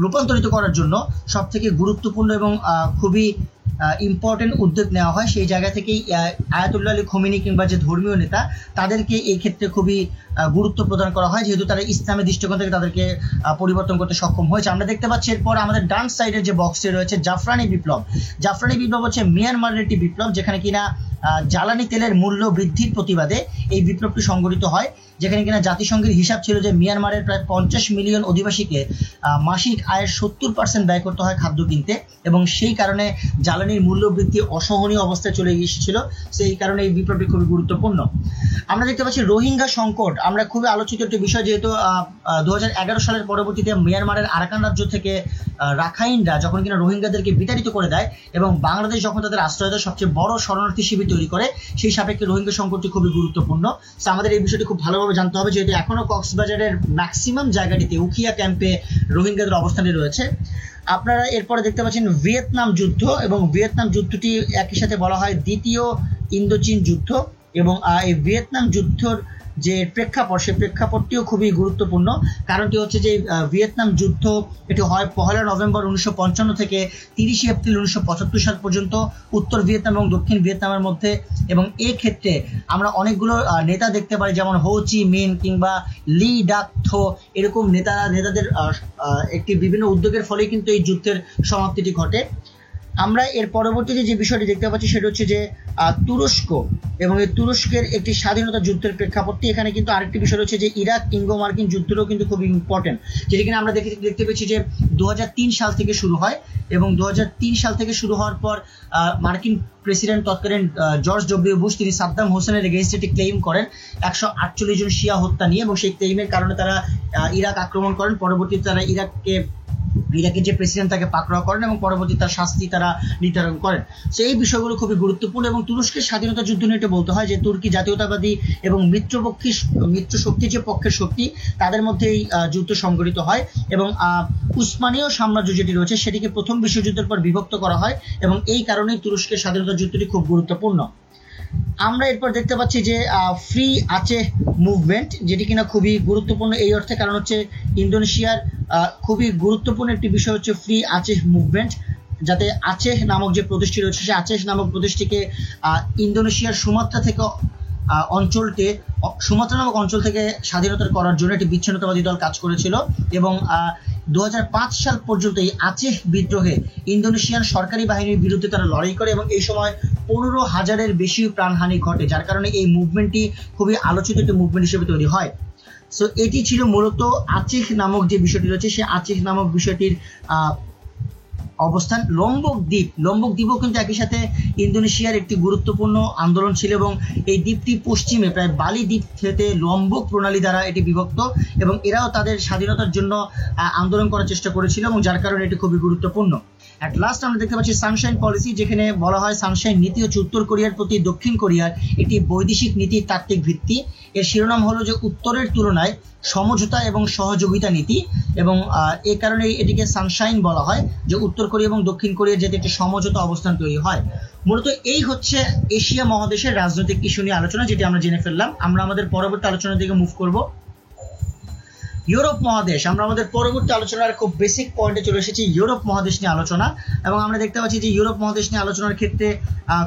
রূপান্তরিত করার জন্য সব থেকে গুরুত্বপূর্ণ এবং খুবই ইম্পর্টেন্ট উদ্যোগ নেওয়া হয়। সেই জায়গা থেকেই আয়াতুল্লাহ আলী খোমেনি কিংবা যে ধর্মীয় নেতা তাদেরকে এই ক্ষেত্রে খুবই গুরুত্ব প্রদান করা হয়, যেহেতু তারা ইসলামের দৃষ্টিকোণ থেকে তাদেরকে পরিবর্তন করতে সক্ষম হয়েছে। আমরা দেখতে পাচ্ছি এরপর আমাদের ডান সাইডের যে বক্সে রয়েছে জাফরানি বিপ্লব। জাফরানি বিপ্লব হচ্ছে মিয়ানমারের একটি বিপ্লব, যেখানে কিনা জ্বালানি তেলের মূল্য বৃদ্ধির প্রতিবাদে এই বিপ্লবটি সংঘটিত হয়, যেখানে কিনা জাতিসংঘের হিসাব ছিল যে মিয়ানমারের প্রায় 50 মিলিয়ন অধিবাসীকে মাসিক আয়ের 70% ব্যয় করতে হয় খাদ্য কিনতে, এবং সেই কারণে জ্বালানির মূল্য বৃদ্ধি অসহনীয় অবস্থায় চলে গিয়েছিল। সেই কারণে এই বিপ্লবটি খুবই গুরুত্বপূর্ণ। আমরা দেখতে পাচ্ছি রোহিঙ্গা সংকট, আমরা খুবই আলোচিত একটি বিষয়, যেহেতু 2011 সালের পরবর্তীতে মিয়ানমারের আরাকান রাজ্য থেকে রাখাইনরা যখন কিনা রোহিঙ্গাদেরকে বিতাড়িত করে দেয় এবং বাংলাদেশ যখন তাদের আশ্রয় দেয় সবচেয়ে বড় শরণার্থী শিবির তৈরি করে, সেই সাপেক্ষে রোহিঙ্গা সংকটটি খুবই গুরুত্বপূর্ণ। তো আমাদের এই বিষয়টি খুব ভালোভাবে জানতে হবে, যেহেতু এখনো কক্সবাজারের ম্যাক্সিমাম জায়গাটিতে উখিয়া ক্যাম্পে রোহিঙ্গাদের অবস্থানে রয়েছে। আপনারা এরপরে দেখতে পাচ্ছেন ভিয়েতনাম যুদ্ধ, এবং ভিয়েতনাম যুদ্ধটি একই সাথে বলা হয় দ্বিতীয় ইন্দোচীন যুদ্ধ। এবং এই ভিয়েতনাম যুদ্ধর যে প্রেক্ষাপট, সেই প্রেক্ষাপটটিও খুবই গুরুত্বপূর্ণ। কারণটি হচ্ছে যে ভিয়েতনাম যুদ্ধ এটি হয় 1 নভেম্বর 1955 থেকে 30 এপ্রিল 1975 সাল পর্যন্ত উত্তর ভিয়েতনাম এবং দক্ষিণ ভিয়েতনামের মধ্যে। এবং এই ক্ষেত্রে আমরা অনেকগুলো নেতা দেখতে পাই, যেমন হো চি মিন কিংবা লি ডাক থো, এরকম নেতাদের একটি বিভিন্ন উদ্যোগের ফলে কিন্তু এই যুদ্ধের সমাপ্তিটি ঘটে। আমরা এর পরবর্তীতে যে বিষয়টি দেখতে পাচ্ছি সেটা হচ্ছে যে তুরস্ক, এবং এই তুরস্কের একটি স্বাধীনতা যুদ্ধের প্রেক্ষাপটটি। এখানে কিন্তু আরেকটি বিষয় রয়েছে যে ইরাক ইঙ্গো মার্কিন যুদ্ধটাও কিন্তু খুব ইম্পর্টেন্ট, যেটি কিনা আমরা দেখতে পেয়েছি যে 2003 সাল থেকে শুরু হয়, এবং 2003 সাল থেকে শুরু হওয়ার পর মার্কিন প্রেসিডেন্ট তৎকালীন জর্জ ডব্লিউ বুশ তিনি সাদ্দাম হোসেনের এগেইনস্টে একটি ক্লেইম করেন 148 জন শিয়া হত্যা নিয়ে, এবং সেই ক্লেইমের কারণে তারা ইরাক আক্রমণ করেন। পরবর্তীতে তারা ইরাকের যে প্রেসিডেন্ট তাকে পাকড়াও করেন এবং পরবর্তী তার শাস্তি তারা নির্ধারণ করেন। তো এই বিষয়গুলো খুবই গুরুত্বপূর্ণ। এবং তুরস্কের স্বাধীনতা যুদ্ধ নিয়ে এটা বলতে হয় যে তুর্কি জাতীয়তাবাদী এবং মিত্র শক্তি যে পক্ষের শক্তি তাদের মধ্যে এই যুদ্ধ সংঘটিত হয়, এবং উসমানীয় সাম্রাজ্য যেটি রয়েছে সেটিকে প্রথম বিশ্বযুদ্ধের পর বিভক্ত করা হয়, এবং এই কারণেই তুরস্কের স্বাধীনতা যুদ্ধটি খুব গুরুত্বপূর্ণ। আমরা এরপর দেখতে পাচ্ছি যে ফ্রি আচেহ মুভমেন্ট, যেটি কিনা খুবই গুরুত্বপূর্ণ এই অর্থে, কারণ হচ্ছে ইন্দোনেশিয়ার খুবই গুরুত্বপূর্ণ একটি বিষয় হচ্ছে ফ্রি আচেহ মুভমেন্ট, যাতে আচেহ নামক যে প্রদেশটি রয়েছে সেই আচেহ নামক প্রদেশটিকে ইন্দোনেশিয়ার সুমাত্রা নামক অঞ্চল থেকে স্বাধীনতা করার জন্য একটি বিচ্ছিন্নতাবাদী দল কাজ করেছিল। এবং 2005 সাল পর্যন্ত এই আচেহ বিদ্রোহে ইন্দোনেশিয়ান সরকারি বাহিনীর বিরুদ্ধে তারা লড়াই করে, এবং এই সময় 15,000-এর বেশি প্রাণহানি ঘটে, যার কারণে এই মুভমেন্টটি খুবই আলোচিত একটি মুভমেন্ট হিসেবে তৈরি হয়। সো এটি ছিল মূলত আচেহ নামক যে বিষয়টি রয়েছে সেই আচেহ নামক বিষয়টির অবস্থান। লম্বক দ্বীপও কিন্তু একই সাথে ইন্দোনেশিয়ার একটি গুরুত্বপূর্ণ আন্দোলন ছিল, এবং এই দ্বীপটি পশ্চিমে প্রায় বালি দ্বীপ থেকে লম্বক প্রণালী দ্বারা এটি বিভক্ত, এবং এরাও তাদের স্বাধীনতার জন্য আন্দোলন করার চেষ্টা করেছিল, এবং যার কারণে এটি খুবই গুরুত্বপূর্ণ। অ্যাট লাস্ট আমরা দেখতে পাচ্ছি সানশাইন পলিসি, যেখানে বলা হয় সানশাইন নীতি হচ্ছে উত্তর কোরিয়ার প্রতি দক্ষিণ কোরিয়ার একটি বৈদেশিক নীতির তাত্ত্বিক ভিত্তি। এর শিরোনাম হলো যে উত্তরের তুলনায় সমঝোতা এবং সহযোগিতা নীতি, এবং এই কারণে এটিকে সানশাইন বলা হয়, যে উত্তর কোরিয়া এবং দক্ষিণ কোরিয়ার যাতে একটি সমঝোতা অবস্থান তৈরি হয়। মূলত এই হচ্ছে এশিয়া মহাদেশের রাজনৈতিক ইস্যু নিয়ে আলোচনা, যেটি আমরা জেনে ফেললাম। আমরা আমাদের পরবর্তী আলোচনার দিকে মুভ করব। ইউরোপ মহাদেশ, আমরা আমাদের পরবর্তী আলোচনার খুব বেসিক পয়েন্টে চলে এসেছি ইউরোপ মহাদেশ নিয়ে আলোচনা। এবং আমরা দেখতে পাচ্ছি যে ইউরোপ মহাদেশ নিয়ে আলোচনার ক্ষেত্রে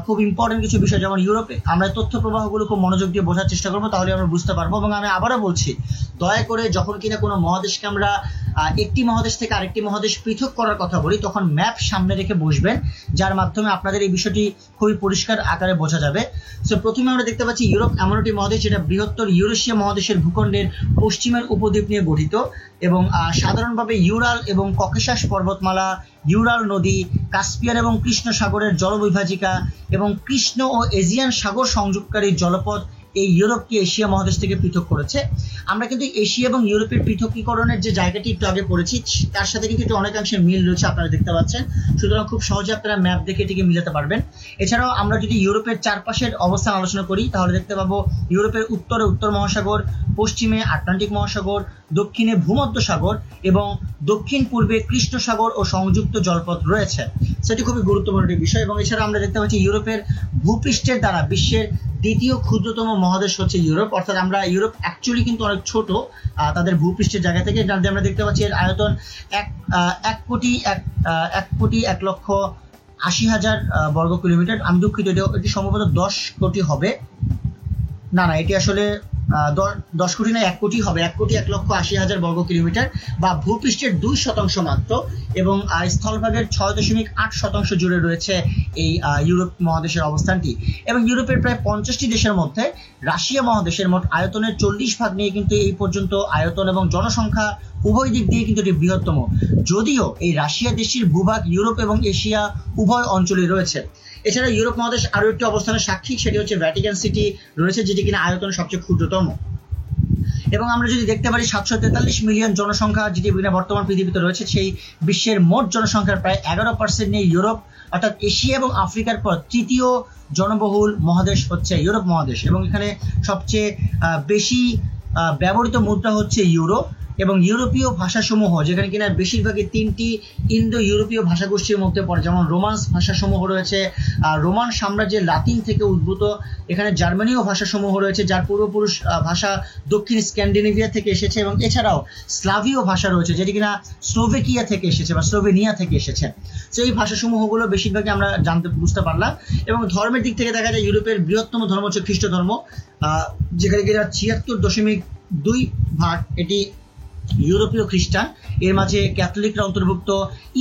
খুব ইম্পর্টেন্ট কিছু বিষয়, যেমন ইউরোপে আমরা তথ্য প্রবাহগুলো খুব মনোযোগ দিয়ে বোঝার চেষ্টা করবো, তাহলে আমরা বুঝতে পারবো। এবং আমি আবারও বলছি, দয়া করে যখন কিনা কোনো মহাদেশকে আমরা একটি মহাদেশ থেকে আরেকটি মহাদেশ পৃথক করার কথা বলি, তখন ম্যাপ সামনে রেখে বসবেন, যার মাধ্যমে আপনাদের এই বিষয়টি খুবই পরিষ্কার আকারে বোঝা যাবে। সো প্রথমে আমরা দেখতে পাচ্ছি ইউরোপ এমন একটি মহাদেশ যেটা বৃহত্তর ইউরেশিয়া মহাদেশের ভূখণ্ডের পশ্চিমের উপদ্বীপ নিয়ে গঠিত এবং সাধারণভাবে ইউরাল এবং ককেশাস পর্বতমালা, ইউরাল নদী, কাস্পিয়ান এবং কৃষ্ণ সাগরের জলবিভাজিকা এবং কৃষ্ণ ও এজিয়ান সাগর সংযোগকারী জলপথ এই ইউরোপকে এশিয়া মহাদেশ থেকে পৃথক করেছে। আমরা কিন্তু এশিয়া এবং ইউরোপের পৃথকীকরণের যে জায়গাটি একটু আগে পড়েছি, তার সাথে কিন্তু অনেকাংশে মিল রয়েছে, আপনারা দেখতে পাচ্ছেন। সুতরাং খুব সহজে আপনারা ম্যাপ দেখে এটিকে মিলাতে পারবেন। এছাড়াও আমরা যদি ইউরোপের চারপাশের অবস্থান আলোচনা করি, তাহলে দেখতে পাবো ইউরোপের উত্তরে উত্তর মহাসাগর, পশ্চিমে আটলান্টিক মহাসাগর, দক্ষিণে ভূমধ্য সাগর এবং দক্ষিণ পূর্বে কৃষ্ণ সাগর ও সংযুক্ত জলপথ রয়েছে। সেটি খুবই গুরুত্বপূর্ণ একটি বিষয়। এবং এছাড়া আমরা দেখতে পাচ্ছি ইউরোপের ভূপৃষ্ঠের দ্বারা বিশ্বের দ্বিতীয় ক্ষুদ্রতম মহাদেশ হচ্ছে ইউরোপ, অর্থাৎ আমরা ইউরোপ অ্যাকচুয়ালি কিন্তু অনেক ছোট তাদের ভূপৃষ্ঠের জায়গা থেকে। আমরা দেখতে পাচ্ছি এর আয়তন 1,01,80,000 বর্গ কিলোমিটার। আমি দুঃখিত, এটি সম্ভবত 10 কোটি হবে, না এটি আসলে 10 কোটি না 1 কোটি হবে, 1,01,80,000 বর্গ কিলোমিটার বা ভূপৃষ্ঠের 2% মাত্র। এবং স্থলভাগের 6.8% জুড়ে রয়েছে এই ইউরোপ মহাদেশের অবস্থানটি। এবং ইউরোপের প্রায় 50টি দেশের মধ্যে রাশিয়া মহাদেশের মোট আয়তনের 40% নিয়ে কিন্তু এই পর্যন্ত আয়তন এবং জনসংখ্যা উভয় দিক দিয়ে কিন্তু এটি বৃহত্তম, যদিও এই রাশিয়া দেশটির ভূভাগ ইউরোপ এবং এশিয়া উভয় অঞ্চলে রয়েছে। এছাড়া ইউরোপ মহাদেশ আরো একটি অবস্থানের সাক্ষী, সেটি হচ্ছে ভ্যাটিকান সিটি রয়েছে, যেটি কিনা আয়তন সবচেয়ে ক্ষুদ্রতম। এবং আমরা যদি দেখতে পারি 743 মিলিয়ন জনসংখ্যা যেটি বর্তমান পৃথিবীতে রয়েছে, সেই বিশ্বের মোট জনসংখ্যার প্রায় 11% নিয়ে ইউরোপ, অর্থাৎ এশিয়া এবং আফ্রিকার পর তৃতীয় জনবহুল মহাদেশ হচ্ছে ইউরোপ মহাদেশ। এবং এখানে সবচেয়ে বেশি ব্যবহৃত মুদ্রা হচ্ছে ইউরো। এবং ইউরোপীয় ভাষাসমূহ, যেখানে কিনা বেশিরভাগই 3টি ইন্দো ইউরোপীয় ভাষাগোষ্ঠীর মধ্যে পড়ে, যেমন রোমান্স ভাষাসমূহ রয়েছে, রোমান সাম্রাজ্যের লাতিন থেকে উদ্ভূত। এখানে জার্মানীয় ভাষাসমূহ রয়েছে, যার পূর্বপুরুষ ভাষা দক্ষিণ স্ক্যান্ডিনেভিয়া থেকে এসেছে। এবং এছাড়াও স্লাভীয় ভাষা রয়েছে, যেটি কিনা স্লোভেকিয়া থেকে এসেছে বা স্লোভেনিয়া থেকে এসেছে। তো এই ভাষাসমূহগুলো বেশিরভাগই আমরা বুঝতে পারলাম। এবং ধর্মের দিক থেকে দেখা যায় ইউরোপের বৃহত্তম ধর্ম হচ্ছে খ্রিস্ট ধর্ম, যেখানে কিনা 76.2% এটি ইউরোপীয় খ্রিস্টান। এর মাঝে ক্যাথলিকরা অন্তর্ভুক্ত,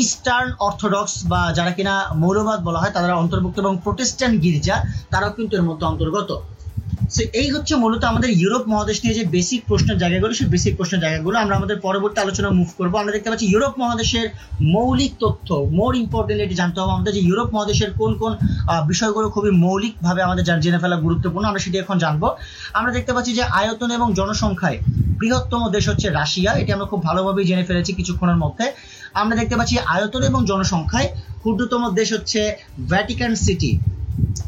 ইস্টার্ন অর্থোডক্স বা যারা কিনা মৌলবাদ বলা হয় তারা অন্তর্ভুক্ত, এবং প্রোটেস্ট্যান্ট গির্জা তারাও কিন্তু এর মধ্যে অন্তর্গত। এই হচ্ছে মূলত আমাদের ইউরোপ মহাদেশ নিয়ে যে বেসিক প্রশ্নের জায়গাগুলো, সেই বেসিক প্রশ্নের জায়গাগুলো আমরা আমাদের পরবর্তী আলোচনা মুভ করবো। আমরা দেখতে পাচ্ছি ইউরোপ মহাদেশের মৌলিক তথ্য, মোর ইম্পর্টেন্ট এটি জানতে হবে আমাদের যে ইউরোপ মহাদেশের কোন কোন বিষয়গুলো খুবই মৌলিকভাবে আমাদের জেনে ফেলা গুরুত্বপূর্ণ, আমরা সেটি এখন জানবো। আমরা দেখতে পাচ্ছি যে আয়তন এবং জনসংখ্যায় বৃহত্তম দেশ হচ্ছে রাশিয়া, এটি আমরা খুব ভালোভাবেই জেনে ফেলেছি কিছুক্ষণের মধ্যে। আমরা দেখতে পাচ্ছি আয়তন এবং জনসংখ্যায় ক্ষুদ্রতম দেশ হচ্ছে ভ্যাটিকান সিটি,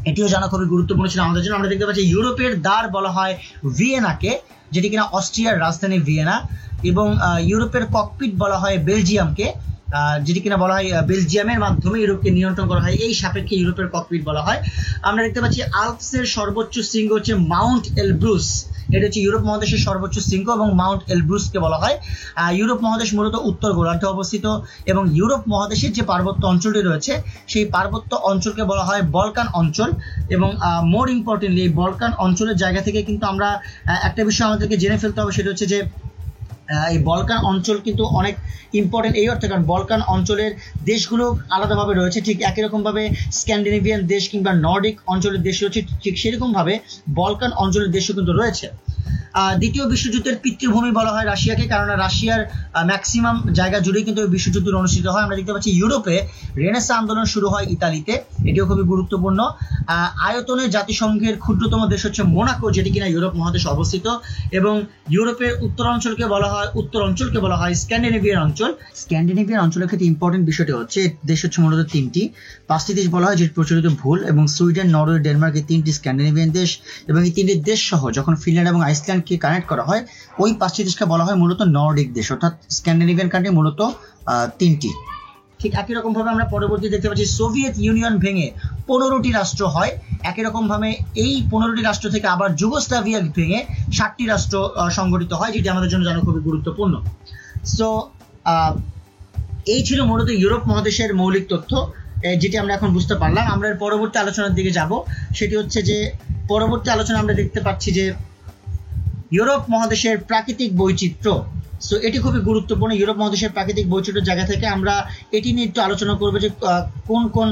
এটিও জানা খুবই গুরুত্বপূর্ণ ছিল আমাদের জন্য। আমরা দেখতে পাচ্ছি ইউরোপের দ্বার বলা হয় ভিয়েনাকে, যেটি কিনা অস্ট্রিয়ার রাজধানী ভিয়েনা। এবং ইউরোপের ককপিট বলা হয় বেলজিয়ামকে, যেটি কিনা বলা হয় বেলজিয়ামের মাধ্যমে ইউরোপকে নিয়ন্ত্রণ করা হয়, এই সাপেক্ষে ইউরোপের ককপিট বলা হয়। আমরা দেখতে পাচ্ছি আল্পসের সর্বোচ্চ শৃঙ্গ হচ্ছে মাউন্ট এলব্রুস, এটা হচ্ছে ইউরোপ মহাদেশের সর্বোচ্চ শৃঙ্গ এবং মাউন্ট এলব্রুসকে বলা হয়। ইউরোপ মহাদেশ মূলত উত্তর গোলার্ধে অবস্থিত এবং ইউরোপ মহাদেশের যে পার্বত্য অঞ্চলটি রয়েছে সেই পার্বত্য অঞ্চলকে বলা হয় বলকান অঞ্চল। এবং মোর ইম্পর্টেন্টলি এই বলকান অঞ্চলের জায়গা থেকে কিন্তু আমরা একটা বিষয় আমাদেরকে জেনে ফেলতে হবে, সেটা হচ্ছে যে এই বলকান অঞ্চল কিন্তু অনেক ইম্পর্টেন্ট এই অর্থে, কারণ বলকান অঞ্চলের দেশগুলো আলাদাভাবে রয়েছে, ঠিক একই রকমভাবে স্ক্যান্ডিনেভিয়ান দেশ কিংবা নর্ডিক অঞ্চলের দেশ রয়েছে, ঠিক সেরকমভাবে বলকান অঞ্চলের দেশও কিন্তু রয়েছে। দ্বিতীয় বিশ্বযুদ্ধের পিতৃভূমি বলা হয় রাশিয়াকে, কারণ রাশিয়ার ম্যাক্সিমাম জায়গা জুড়েই কিন্তু বিশ্বযুদ্ধ অনুষ্ঠিত হয়। আমরা দেখতে পাচ্ছি ইউরোপে রেনেসাঁ আন্দোলন শুরু হয় ইতালিতে, এটিও খুবই গুরুত্বপূর্ণ। আয়তনে জাতিসংঘের ক্ষুদ্রতম দেশ হচ্ছে মোনাকো, যেটি কিনা ইউরোপ মহাদেশে অবস্থিত। এবং ইউরোপের উত্তর অঞ্চলকে বলা হয় স্ক্যান্ডিনেভিয়ান অঞ্চল। স্ক্যান্ডিনেভিয়ান অঞ্চলের ক্ষেত্রে ইম্পর্টেন্ট বিষয়টি হচ্ছে দেশ হচ্ছে মূলত 3টি, 5টি দেশ বলা হয় যেটি প্রচলিত ভুল, এবং সুইডেন, নরওয়ে, ডেনমার্ক এই 3টি স্ক্যান্ডিনেভিয়ান দেশ। এবং এই 3টি দেশ সহ যখন ফিনল্যান্ড এবং আইসল্যান্ডকে কানেক্ট করা হয়, ওই 5টি দেশকে বলা হয় মূলত নর্ডিক দেশ, অর্থাৎ স্ক্যান্ডিনেভিয়ান কান্ট্রি মূলত 3টি। ঠিক একই রকম ভাবে আমরা পরবর্তী দেখতে পাচ্ছি সোভিয়েত ইউনিয়ন ভেঙে 15টি রাষ্ট্র হয়। একই রকম ভাবে এই 15টি রাষ্ট্র থেকে আবার যুগোস্লাভিয়া ভেঙে 60টি রাষ্ট্র সংগঠিত হয়, যেটি আমাদের জন্য জানা খুবই গুরুত্বপূর্ণ। সো এই ছিল মূলত ইউরোপ মহাদেশের মৌলিক তথ্য, যেটি আমরা এখন বুঝতে পারলাম। আমরা এর পরবর্তী আলোচনার দিকে যাব। সেটি হচ্ছে যে পরবর্তী আলোচনা আমরা দেখতে পাচ্ছি যে ইউরোপ মহাদেশের প্রাকৃতিক বৈচিত্র্য। সো এটি খুবই গুরুত্বপূর্ণ। ইউরোপ মহাদেশের প্রাকৃতিক বৈচিত্র্যের জায়গা থেকে আমরা এটি নিয়ে একটু আলোচনা করবো যে কোন কোন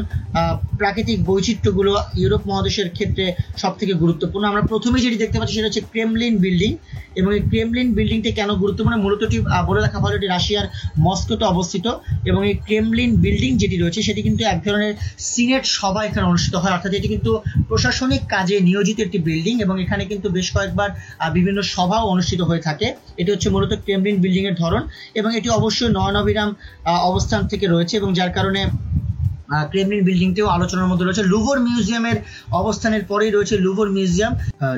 প্রাকৃতিক বৈচিত্র্যগুলো ইউরোপ মহাদেশের ক্ষেত্রে সব থেকে গুরুত্বপূর্ণ। আমরা প্রথমেই যেটি দেখতে পাচ্ছি সেটা হচ্ছে ক্রেমলিন বিল্ডিং। এবং এই ক্রেমলিন বিল্ডিংটি কেন গুরুত্বপূর্ণ, মূলত এটি বলে রাখা ভালো, এটি রাশিয়ার মস্কোতে অবস্থিত। এবং এই ক্রেমলিন বিল্ডিং যেটি রয়েছে সেটি কিন্তু এক ধরনের সিনেট সভা এখানে অনুষ্ঠিত হয়, অর্থাৎ এটি কিন্তু প্রশাসনিক কাজে নিয়োজিত একটি বিল্ডিং এবং এখানে কিন্তু বেশ কয়েকবার বিভিন্ন সভাও অনুষ্ঠিত হয়ে থাকে। এটি হচ্ছে মূলত ক্রেমলিন বিল্ডিং এর ধরন এবং এটি অবশ্যই নয়নাভিরাম অবস্থান থেকে রয়েছে এবং যার কারণে ক্রেমলিন বিল্ডিংটিও আলোচনার মধ্যে রয়েছে। লুভর মিউজিয়ামের অবস্থানের পরেই রয়েছে লুভর মিউজিয়াম।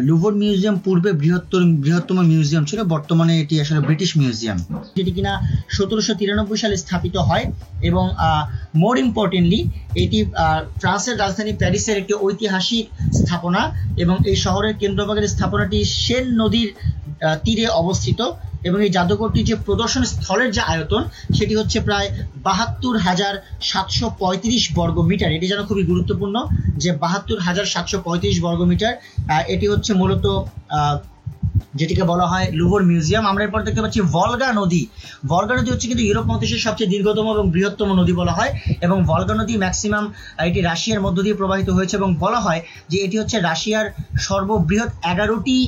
লুভর মিউজিয়াম পূর্বে বৃহত্তম মিউজিয়াম ছিল, বর্তমানে এটি আসলে ব্রিটিশ মিউজিয়াম, যেটি কিনা 1793 সালে স্থাপিত হয়। এবং মোর ইম্পর্টেন্টলি এটি ফ্রান্সের রাজধানী প্যারিসের একটি ঐতিহাসিক স্থাপনা এবং এই শহরের কেন্দ্রভাগের স্থাপনাটি সেন নদীর তীরে অবস্থিত। এবং এই জাদুঘরটি যে প্রদর্শন স্থলের যে আয়তন সেটি হচ্ছে প্রায় 72,735 বর্গ মিটার। এটি যেন খুবই গুরুত্বপূর্ণ যে 72,735 বর্গ মিটার। এটি হচ্ছে মূলত যেটিকে বলা হয় লুভর মিউজিয়াম। আমরা এরপর দেখতে পাচ্ছি ভলগা নদী। ভলগা নদী হচ্ছে কিন্তু ইউরোপ মহাদেশের সবচেয়ে দীর্ঘতম এবং বৃহত্তম নদী বলা হয় এবং ভলগা নদী ম্যাক্সিমাম এটি রাশিয়ার মধ্য দিয়ে প্রবাহিত হয়েছে এবং বলা হয় যে এটি হচ্ছে রাশিয়ার সর্ববৃহৎ 11টি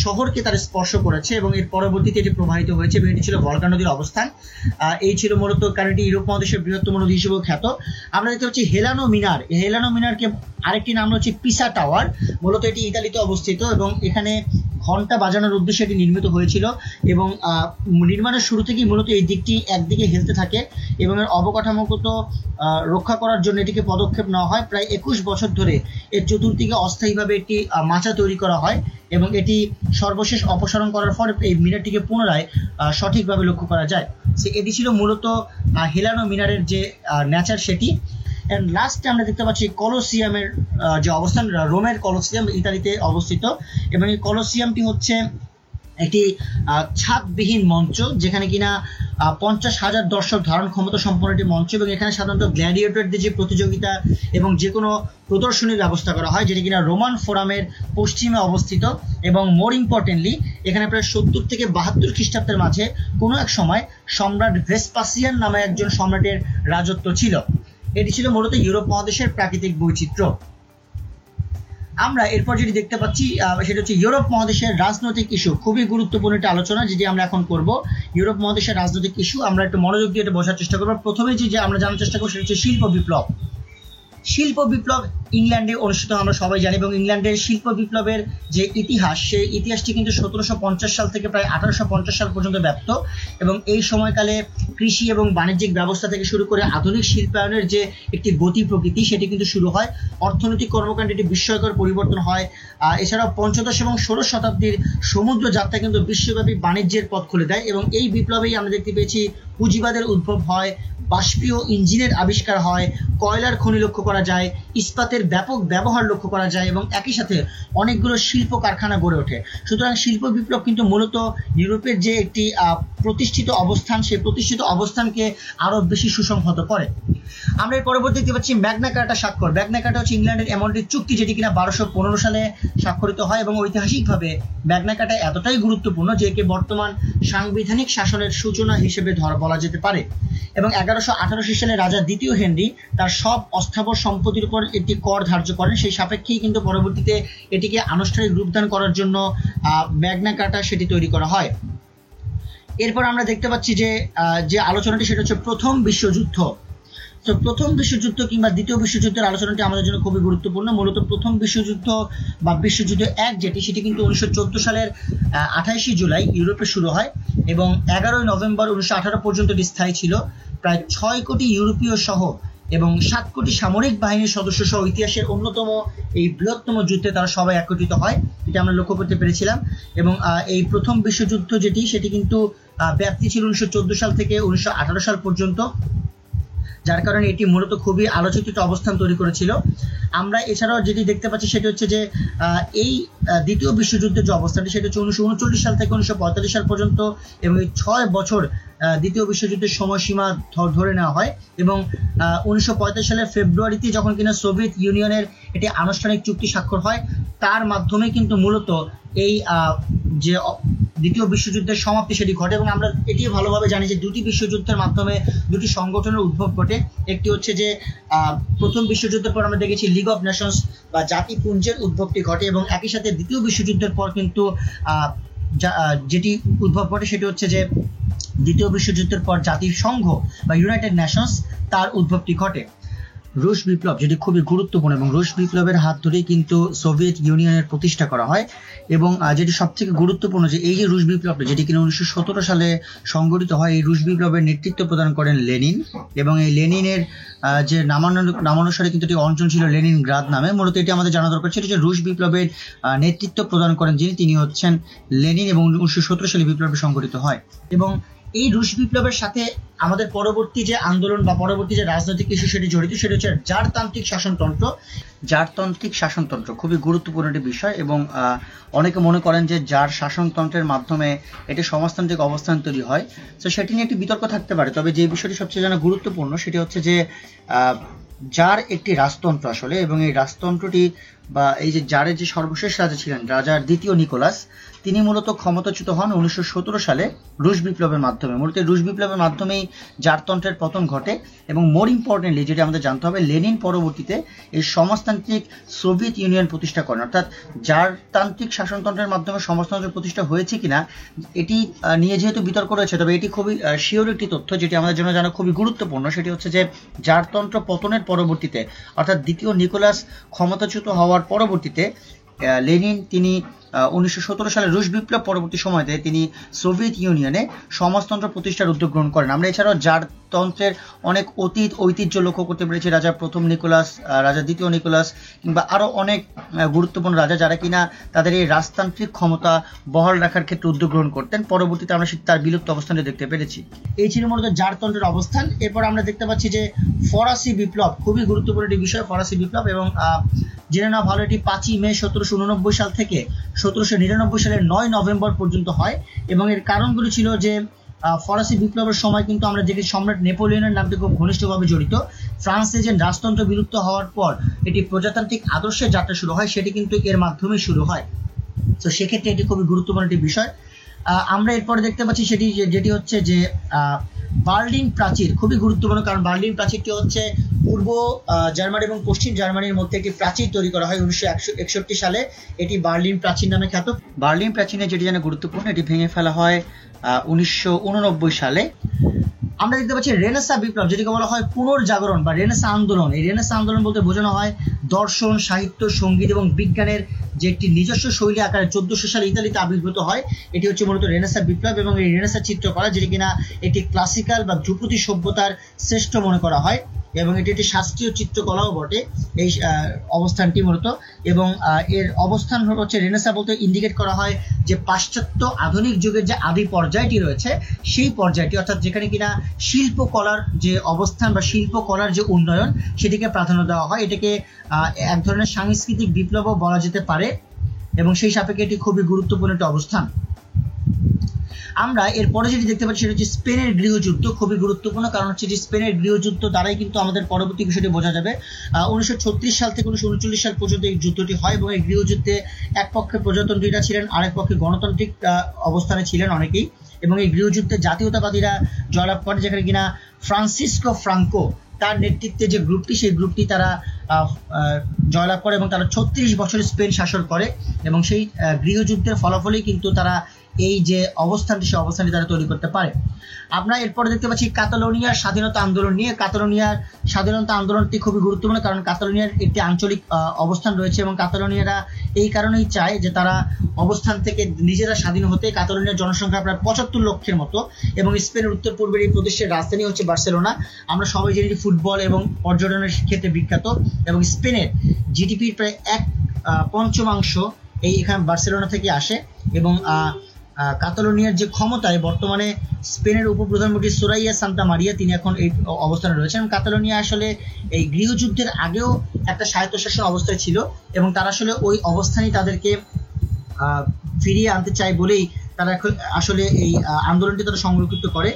শহরকে তার স্পর্শ করেছে এবং এর পরবর্তীতে এটি প্রবাহিত হয়েছে এবং এটি ছিল ভলগা নদীর অবস্থান। এই ছিল মূলত, কারণ এটি ইউরোপ মহাদেশের বৃহত্তম নদী হিসেবেও খ্যাত। আমরা দেখতে পাচ্ছি হেলানো মিনার। হেলানো মিনারকে আরেকটি নাম হচ্ছে পিসা টাওয়ার। মূলত এটি ইতালিতে অবস্থিত এবং এখানে ঘন্টা বাজানোর উদ্দেশ্যে এটি নির্মিত হয়েছিল এবং নির্মাণের শুরু থেকেই মূলত এই দিকটি একদিকে হেলতে থাকে এবং এর অবকাঠামোগত রক্ষা করার জন্য এটিকে পদক্ষেপ নেওয়া হয়। প্রায় 21 বছর ধরে এর চতুর্দিকে অস্থায়ীভাবে একটি মাচা তৈরি করা হয় এবং এটি সর্বশেষ অপসারণ করার পর এই মিনারটিকে পুনরায় সঠিকভাবে লক্ষ্য করা যায়। এটি ছিল মূলত হেলানো মিনারের যে নেচার সেটি। এন্ড লাস্টে আমরা দেখতে পাচ্ছি কলোসিয়ামের যে অবস্থান, রোমের কলোসিয়াম ইতালিতে অবস্থিত এবং এই কলোসিয়ামটি হচ্ছে একটি ছাদবিহীন মঞ্চ, যেখানে কিনা 50,000 দর্শক ধারণ ক্ষমতা সম্পন্ন একটি মঞ্চ এবং এখানে সাধারণত গ্ল্যাডিয়েটরদের যে প্রতিযোগিতা এবং যে কোনো প্রদর্শনীর ব্যবস্থা করা হয়, যেটি কিনা রোমান ফোরামের পশ্চিমে অবস্থিত। এবং মোর ইম্পর্টেন্টলি এখানে প্রায় 70 থেকে 72 খ্রিস্টাব্দের মাঝে কোনো এক সময় সম্রাট ভেসপাসিয়ান নামে একজন সম্রাটের রাজত্ব ছিল। এটি ছিল মূলত ইউরোপ মহাদেশের প্রাকৃতিক বৈচিত্র্য। আমরা এরপর যেটি দেখতে পাচ্ছি সেটা হচ্ছে ইউরোপ মহাদেশের রাজনৈতিক ইস্যু। খুবই গুরুত্বপূর্ণ একটা আলোচনা যেটি আমরা এখন করব। ইউরোপ মহাদেশের রাজনৈতিক ইস্যু আমরা একটু মনোযোগ দিয়ে এটা বোঝার চেষ্টা করবো। প্রথমে যে আমরা জানার চেষ্টা করবো সেটা হচ্ছে শিল্প বিপ্লব। শিল্প বিপ্লব ইংল্যান্ডে অনুষ্ঠিত আমরা সবাই জানি এবং ইংল্যান্ডের শিল্প বিপ্লবের যে ইতিহাস, সেই ইতিহাসটি কিন্তু 1750 সাল থেকে প্রায় 1850 সাল পর্যন্ত ব্যাপ্ত এবং এই সময়কালে কৃষি এবং বাণিজ্যিক ব্যবস্থা থেকে শুরু করে আধুনিক শিল্পায়নের যে একটি গতি প্রকৃতি সেটি কিন্তু শুরু হয়। অর্থনৈতিক কর্মকাণ্ডে একটি বিস্ময়কর পরিবর্তন হয়। এছাড়াও 15শ এবং 16শ শতাব্দীর সমুদ্র যাত্রা কিন্তু বিশ্বব্যাপী বাণিজ্যের পথ খুলে দেয় এবং এই বিপ্লবেই আমরা দেখতে পেয়েছি পুঁজিবাদের উদ্ভব হয়, বাষ্পীয় ইঞ্জিনের আবিষ্কার হয়, কয়লার খনি লক্ষ্য করা যায়, ইস্পাতের ব্যাপক ব্যবহার লক্ষ্য করা যায় এবং একই সাথে অনেকগুলো শিল্প কারখানা গড়ে ওঠে। সুতরাং শিল্প বিপ্লব কিন্তু মূলত ইউরোপের যে একটি প্রতিষ্ঠিত অবস্থান, সেই প্রতিষ্ঠিত অবস্থানকে আরো বেশি সুসংহত করে। আমরা এর পরবর্তী দেখতে পাচ্ছি ম্যাগনা কার্টা স্বাক্ষর। ম্যাগনা কার্টা হচ্ছে ইংল্যান্ডের এমন একটি চুক্তি যেটি কিনা 1215 সালে স্বাক্ষরিত হয় এবং ঐতিহাসিকভাবে ম্যাগনা কার্টা এতটাই গুরুত্বপূর্ণ যে একে বর্তমান সাংবিধানিক শাসনের সূচনা হিসেবে বলা যেতে পারে। এবং 1188 সালে রাজা দ্বিতীয় হেনরি তার সব অস্থাবর সম্পত্তির উপর একটি কর ধার্য করেন। সেই সাপেক্ষেই কিন্তু পরবর্তীতে এটিকে আনুষ্ঠানিক রূপদান করার জন্য ম্যাগনা কার্টা সেটি তৈরি করা হয়। এরপর আমরা দেখতে পাচ্ছি যে আলোচনাটি সেটা হচ্ছে প্রথম বিশ্বযুদ্ধ। তো প্রথম বিশ্বযুদ্ধ কিংবা দ্বিতীয় বিশ্বযুদ্ধের আলোচনাটি আমাদের জন্য খুবই গুরুত্বপূর্ণ। মূলত প্রথম বিশ্বযুদ্ধ বা বিশ্বযুদ্ধ এক যেটি, সেটি কিন্তু 1914 সালের 28 জুলাই ইউরোপে শুরু হয় এবং 11 নভেম্বর 1918 পর্যন্ত এটি স্থায়ী ছিল। প্রায় 6 কোটি ইউরোপীয় সহ এবং 7 কোটি সামরিক বাহিনীর সদস্য সহ ইতিহাসের অন্যতম এই বৃহত্তম যুদ্ধে তারা সবাই একত্রিত হয়, এটা আমরা লক্ষ্য করতে পেরেছিলাম। এবং এই প্রথম বিশ্বযুদ্ধ যেটি, সেটি কিন্তু ব্যাপ্তি ছিল 1914 সাল থেকে 1918 সাল পর্যন্ত। যার কারণে এটি মূলত খুবই আলোচিত অবস্থান তৈরি করেছিল। আমরা এছাড়াও যেটি দেখতে পাচ্ছি সেটি হচ্ছে যে এই দ্বিতীয় বিশ্বযুদ্ধের যে অবস্থানটি সেটা হচ্ছে 1939 সাল থেকে 1945 সাল পর্যন্ত, এবং এই 6 বছর দ্বিতীয় বিশ্বযুদ্ধের সময়সীমা ধরে নেওয়া হয়। এবং 1945 সালের ফেব্রুয়ারিতে যখন কিনা সোভিয়েত ইউনিয়নের একটি আনুষ্ঠানিক চুক্তি স্বাক্ষর হয়, তার মাধ্যমে কিন্তু মূলত এই যে দ্বিতীয় বিশ্বযুদ্ধের সমাপ্তি সেটি ঘটে। এবং আমরা এটিও ভালোভাবে জানি যে দুটি বিশ্বযুদ্ধের মাধ্যমে দুটি সংগঠনের উদ্ভব ঘটে। একটি হচ্ছে যে প্রথম বিশ্বযুদ্ধের পর আমরা দেখেছি লিগ অফ নেশনস বা জাতিপুঞ্জের উদ্ভবটি ঘটে, এবং একই সাথে দ্বিতীয় বিশ্বযুদ্ধের পর কিন্তু যেটি উদ্ভব ঘটে সেটি হচ্ছে যে দ্বিতীয় বিশ্বযুদ্ধের পর জাতিসংঘ বা ইউনাইটেড নেশনস তার উদ্ভবটি ঘটে। রুশ বিপ্লব যেটি খুবই গুরুত্বপূর্ণ, এবং রুশ বিপ্লবের হাত ধরেই কিন্তু সোভিয়েত ইউনিয়নের প্রতিষ্ঠা করা হয়। এবং যেটি সবথেকে গুরুত্বপূর্ণ যে এই যে রুশ বিপ্লবটা যেটি কিনা 1917 সালে সংগঠিত হয়, এই রুশ বিপ্লবের নেতৃত্ব প্রদান করেন লেনিন। এবং এই লেনিনের যে নামানুসারে কিন্তু এটি অঞ্চল ছিল লেনিনগ্রাদ নামে। মূলত এটি আমাদের জানা দরকার ছিল যে রুশ বিপ্লবের নেতৃত্ব প্রদান করেন তিনি হচ্ছেন লেনিন, এবং 1917 সালে বিপ্লবটি সংগঠিত হয়। এবং এই রুশ বিপ্লবের সাথে আমাদের পরবর্তী যে আন্দোলন বা পরবর্তী যে রাজনৈতিক ইস্যু সেটি জড়িত, সেটি হচ্ছে জারতান্ত্রিক শাসনতন্ত্র। জারতান্ত্রিক শাসনতন্ত্র খুবই গুরুত্বপূর্ণ একটি বিষয়, এবং অনেকে মনে করেন যে জার শাসনতন্ত্রের মাধ্যমে এটি সমাজতান্ত্রিক অবস্থান তৈরি হয়। তো সেটি নিয়ে একটি বিতর্ক থাকতে পারে, তবে যে বিষয়টি সবচেয়ে জানা গুরুত্বপূর্ণ সেটি হচ্ছে যে জার একটি রাজতন্ত্র আসলে, এবং এই রাজতন্ত্রটি বা এই যে জারের যে সর্বশেষ রাজা ছিলেন রাজার দ্বিতীয় নিকোলাস, তিনি মূলত ক্ষমতাচ্যুত হন 1917 সালে রুশ বিপ্লবের মাধ্যমে। মূলত রুশ বিপ্লবের মাধ্যমেই জারতন্ত্রের পতন ঘটে। এবং মোর ইম্পর্টেন্টলি যেটা আমাদের জানতে হবে, লেনিন পরবর্তীতে এই সমাজতান্ত্রিক সোভিয়েত ইউনিয়ন প্রতিষ্ঠা করেন। অর্থাৎ জারতান্ত্রিক শাসনতন্ত্রের মাধ্যমে সমাজতন্ত্রের প্রতিষ্ঠা হয়েছে কিনা এটি নিয়ে যেহেতু বিতর্ক রয়েছে, তবে এটি খুবই শিওর একটি তথ্য যেটি আমাদের জন্য জানা খুবই গুরুত্বপূর্ণ। সেটি হচ্ছে যে জারতন্ত্র পতনের পরবর্তীতে, অর্থাৎ দ্বিতীয় নিকোলাস ক্ষমতাচ্যুত হওয়ার পরবর্তীতে লেনিন তিনি 1917 সালে রুশ বিপ্লব পরবর্তী সময়তে তিনি সোভিয়েত ইউনিয়নে সমাজতন্ত্র প্রতিষ্ঠার উদ্যোগ গ্রহণ করেন। আমরা এছাড়াও জারতন্ত্রের অনেক ঐতিহ্য লক্ষ্য করতে পেরেছি। রাজা প্রথম নিকোলাস, রাজা দ্বিতীয় নিকোলাস, কিংবা আরও অনেক গুরুত্বপূর্ণ রাজা যারা কিনা তাদের এই রাজতান্ত্রিক ক্ষমতা বহাল রাখার ক্ষেত্রে উদ্যোগ গ্রহণ করতেন। পরবর্তীতে আমরা তার বিলুপ্ত অবস্থানে দেখতে পেরেছি। এই ছিল মূলত জারতন্ত্রের অবস্থান। এরপর আমরা দেখতে পাচ্ছি যে ফরাসি বিপ্লব খুবই গুরুত্বপূর্ণ একটি বিষয়, ফরাসি বিপ্লব। এবং জেনে নেওয়া ভালো, এটি 5ই মে 1789 সাল থেকে 1799 সালের 9 নভেম্বর পর্যন্ত হয়। এবং এর কারণগুলি ছিল যে ফরাসি বিপ্লবের সময় কিন্তু আমরা দেখি সম্রাট নেপোলিয়নের নামটি খুব ঘনিষ্ঠভাবে জড়িত। ফ্রান্সে যে রাজতন্ত্র বিলুপ্ত হওয়ার পর এটি প্রজাতান্ত্রিক আদর্শের যাত্রা শুরু হয়, সেটি কিন্তু এর মাধ্যমেই শুরু হয়। তো সেক্ষেত্রে এটি খুবই গুরুত্বপূর্ণ একটি বিষয়। আমরা এরপরে দেখতে পাচ্ছি যেটি হচ্ছে যে বার্লিন প্রাচীর খুবই গুরুত্বপূর্ণ, কারণ বার্লিন প্রাচীরটি হচ্ছে পূর্ব জার্মানি এবং পশ্চিম জার্মানির মধ্যে একটি প্রাচীর তৈরি করা হয় 1961 সালে। এটি বার্লিন প্রাচীর নামে খ্যাত। বার্লিন প্রাচীরে যেটি জানা গুরুত্বপূর্ণ, এটি ভেঙে ফেলা হয় 1989 সালে। আমরা দেখতে পাচ্ছি রেনেসা বিপ্লব, যেটিকে বলা হয় পুনর্জাগরণ বা রেনেসা আন্দোলন। এই রেনেসা আন্দোলন বলতে বোঝানো হয় দর্শন, সাহিত্য, সঙ্গীত এবং বিজ্ঞানের যে একটি নিজস্ব শৈলী আকারে 1400 সালে ইতালিতে আবির্ভূত হয়। এটি হচ্ছে মূলত রেনেসা বিপ্লব। এবং এই রেনেসা চিত্রকলা যেটি কিনা একটি ক্লাসিক্যাল বা ধ্রুপদী সভ্যতার শ্রেষ্ঠ মনে করা হয়, এবং এটি একটি শাস্ত্রীয় চিত্রকলাও বটে এই অবস্থানটি মূলত। এবং এর অবস্থান হচ্ছে রেনেসা বলতে ইন্ডিকেট করা হয় যে পাশ্চাত্য আধুনিক যুগের যে আদি পর্যায়টি রয়েছে সেই পর্যায়টি, অর্থাৎ যেখানে কিনা শিল্পকলার যে অবস্থান বা শিল্পকলার যে উন্নয়ন সেটিকে প্রাধান্য দেওয়া হয়। এটাকে এক ধরনের সাংস্কৃতিক বিপ্লবও বলা যেতে পারে, এবং সেই সাপেক্ষে এটি খুবই গুরুত্বপূর্ণ একটি অবস্থান। আমরা এরপরে যেটি দেখতে পাচ্ছি সেটা হচ্ছে স্পেনের গৃহযুদ্ধ। খুবই গুরুত্বপূর্ণ, কারণ হচ্ছে যে স্পেনের গৃহযুদ্ধ দ্বারাই কিন্তু আমাদের পরবর্তী বিষয়টি বোঝা যাবে। 1936 সাল থেকে 1939 সাল পর্যন্ত এই যুদ্ধটি হয়, এবং এই গৃহযুদ্ধে এক পক্ষে প্রজাতন্ত্রীরা ছিলেন, আরেক পক্ষে গণতান্ত্রিক অবস্থানে ছিলেন অনেকেই। এবং এই গৃহযুদ্ধে জাতীয়তাবাদীরা জয়লাভ করে, যেখানে কিনা ফ্রান্সিসকো ফ্রাঙ্কো তার নেতৃত্বে যে গ্রুপটি, সেই গ্রুপটি তারা জয়লাভ করে, এবং তারা 36 বছর স্পেন শাসন করে। এবং সেই গৃহযুদ্ধের ফলাফলেই কিন্তু তারা এই যে অবস্থানটি, সেই অবস্থানটি তারা তৈরি করতে পারে। আমরা এরপরে দেখতে পাচ্ছি কাতালোনিয়ার স্বাধীনতা আন্দোলন নিয়ে। কাতালোনিয়ার স্বাধীনতা আন্দোলনটি খুবই গুরুত্বপূর্ণ, কারণ কাতালোনিয়ার একটি আঞ্চলিক অবস্থান রয়েছে, এবং কাতালোনিয়ারা এই কারণেই চায় যে তারা অবস্থান থেকে নিজেরা স্বাধীন হতে। কাতালোনিয়ার জনসংখ্যা প্রায় 75 লক্ষের মতো, এবং স্পেনের উত্তর পূর্বের এই প্রদেশের রাজধানী হচ্ছে বার্সেলোনা। আমরা সবাই জানি ফুটবল এবং পর্যটনের ক্ষেত্রে বিখ্যাত, এবং স্পেনের জিডিপির প্রায় 1/5 এখানে বার্সেলোনা থেকে আসে। এবং কাতালোনিয়ার যে ক্ষমতায় বর্তমানে স্পেনের উপপ্রধানমন্ত্রী সোরাইয়া সান্তা মারিয়া, তিনি এখন এই অবস্থানে রয়েছেন। কাতালোনিয়া আসলে এই গৃহযুদ্ধের আগেও একটা স্বায়ত্তশাসন অবস্থায় ছিল এবং তারা আসলে ওই অবস্থানই তাদেরকে ফিরিয়ে আনতে চায় বলেই তারা আসলে এই আন্দোলনটি তারা সংরক্ষিত করে।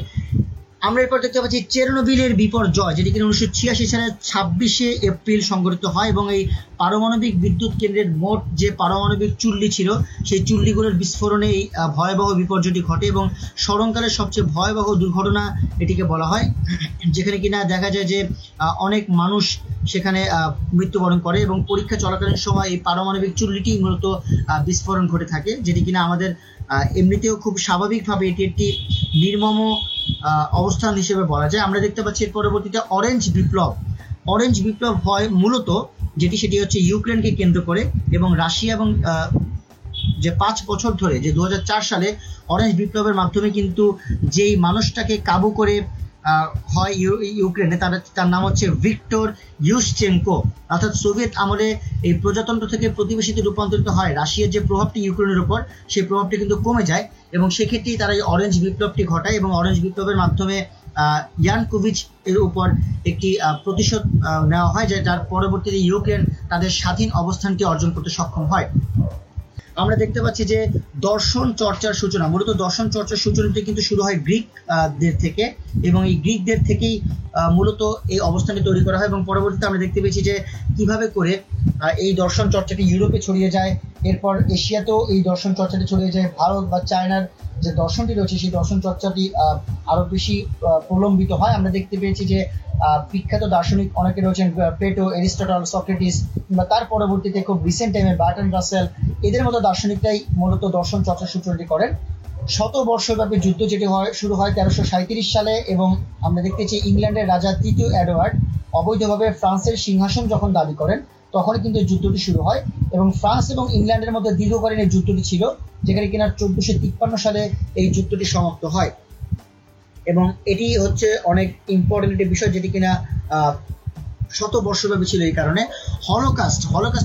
আমরা এরপর দেখতে পাচ্ছি চেরনোবিলের বিপর্যয়, যেটি কিনা 1986 সালের 26শে এপ্রিল সংঘটিত হয় এবং এই পারমাণবিক বিদ্যুৎ কেন্দ্রের মোট যে পারমাণবিক চুল্লি ছিল সেই চুল্লিগুলোর বিস্ফোরণে এই ভয়াবহ বিপর্যয়টি ঘটে এবং স্মরণকালের সবচেয়ে ভয়াবহ দুর্ঘটনা এটিকে বলা হয়, যেখানে কিনা দেখা যায় যে অনেক মানুষ সেখানে মৃত্যুবরণ করে এবং পরীক্ষা চলাকালীন সময় এই পারমাণবিক চুল্লিটি মূলত বিস্ফোরণ ঘটে থাকে, যেটি কিনা আমাদের এমনিতেও খুব স্বাভাবিকভাবে এটি একটি নির্মম অবস্থান হিসেবে বলা যায়। আমরা দেখতে পাচ্ছি এর পরবর্তীতে অরেঞ্জ বিপ্লব হয় মূলত সেটি হচ্ছে ইউক্রেনকে কেন্দ্র করে এবং রাশিয়া এবং যে 5 বছর ধরে যে 2004 সালে অরেঞ্জ বিপ্লবের মাধ্যমে কিন্তু যেই মানুষটাকে কাবু করে হয় ইউক্রেনে, তার নাম হচ্ছে ভিক্টর ইউশচেঙ্কো। অর্থাৎ সোভিয়েত আমলে এই প্রজাতন্ত্র থেকে প্রতিবেশীতে রূপান্তরিত হয় রাশিয়ার যে প্রভাবটি ইউক্রেনের উপর, সেই প্রভাবটি কিন্তু কমে যায় এবং সেক্ষেত্রেই তারা এই অরেঞ্জ বিপ্লবটি ঘটায় এবং অরেঞ্জ বিপ্লবের মাধ্যমে ইয়ানুকোভিচ এর উপর একটি প্রতিশোধ নেওয়া হয়, যার পরবর্তীতে ইউক্রেন তাদের স্বাধীন অবস্থানটি অর্জন করতে সক্ষম হয়। আমরা দেখতে পাচ্ছি যে দর্শন চর্চার সূচনা, মূলত দর্শন চর্চার সূচনাটি কিন্তু শুরু হয় গ্রিকদের থেকে এবং এই গ্রিকদের থেকেই মূলত এই অবস্থানটি তৈরি করা হয় এবং পরবর্তীতে আমরা দেখতে পেয়েছি যে কিভাবে করে এই দর্শন চর্চাটি ইউরোপে ছড়িয়ে যায়, এরপর এশিয়াতেও এই দর্শন চর্চাটি ছড়িয়ে যায়, ভারত বা চায়নার যে দর্শনটি রয়েছে সেই দর্শন চর্চাটি আরো বেশি প্রলম্বিত হয়। আমরা দেখতে পেয়েছি যে বিখ্যাত দার্শনিক অনেকে রয়েছেন, প্লেটো, এরিস্টটল, সক্রেটিস, বা তার পরবর্তীতে খুব রিসেন্ট টাইমে বার্টন রাসেল, এদের মতো দার্শনিকরাই মূলত দর্শন চর্চার সূচনাটি করেন। শতবর্ষব্যাপী যুদ্ধ যেটি শুরু হয় 1337 সালে এবং আমরা দেখতেছি ইংল্যান্ডের রাজা তৃতীয় এডওয়ার্ড অবৈধভাবে ফ্রান্সের সিংহাসন যখন দাবি করেন তখনই কিন্তু যুদ্ধটি শুরু হয় এবং ফ্রান্স এবং ইংল্যান্ডের মধ্যে দীর্ঘকালীন এই যুদ্ধটি ছিল, যেখানে কিনা 1453 সালে এই যুদ্ধটি সমাপ্ত হয় এবং এটি হচ্ছে অনেক ইম্পর্টেন্ট একটি বিষয়, যেটি কিনা শতবর্ষব্যাপী ছিল। এই কারণে হলোকাস্ট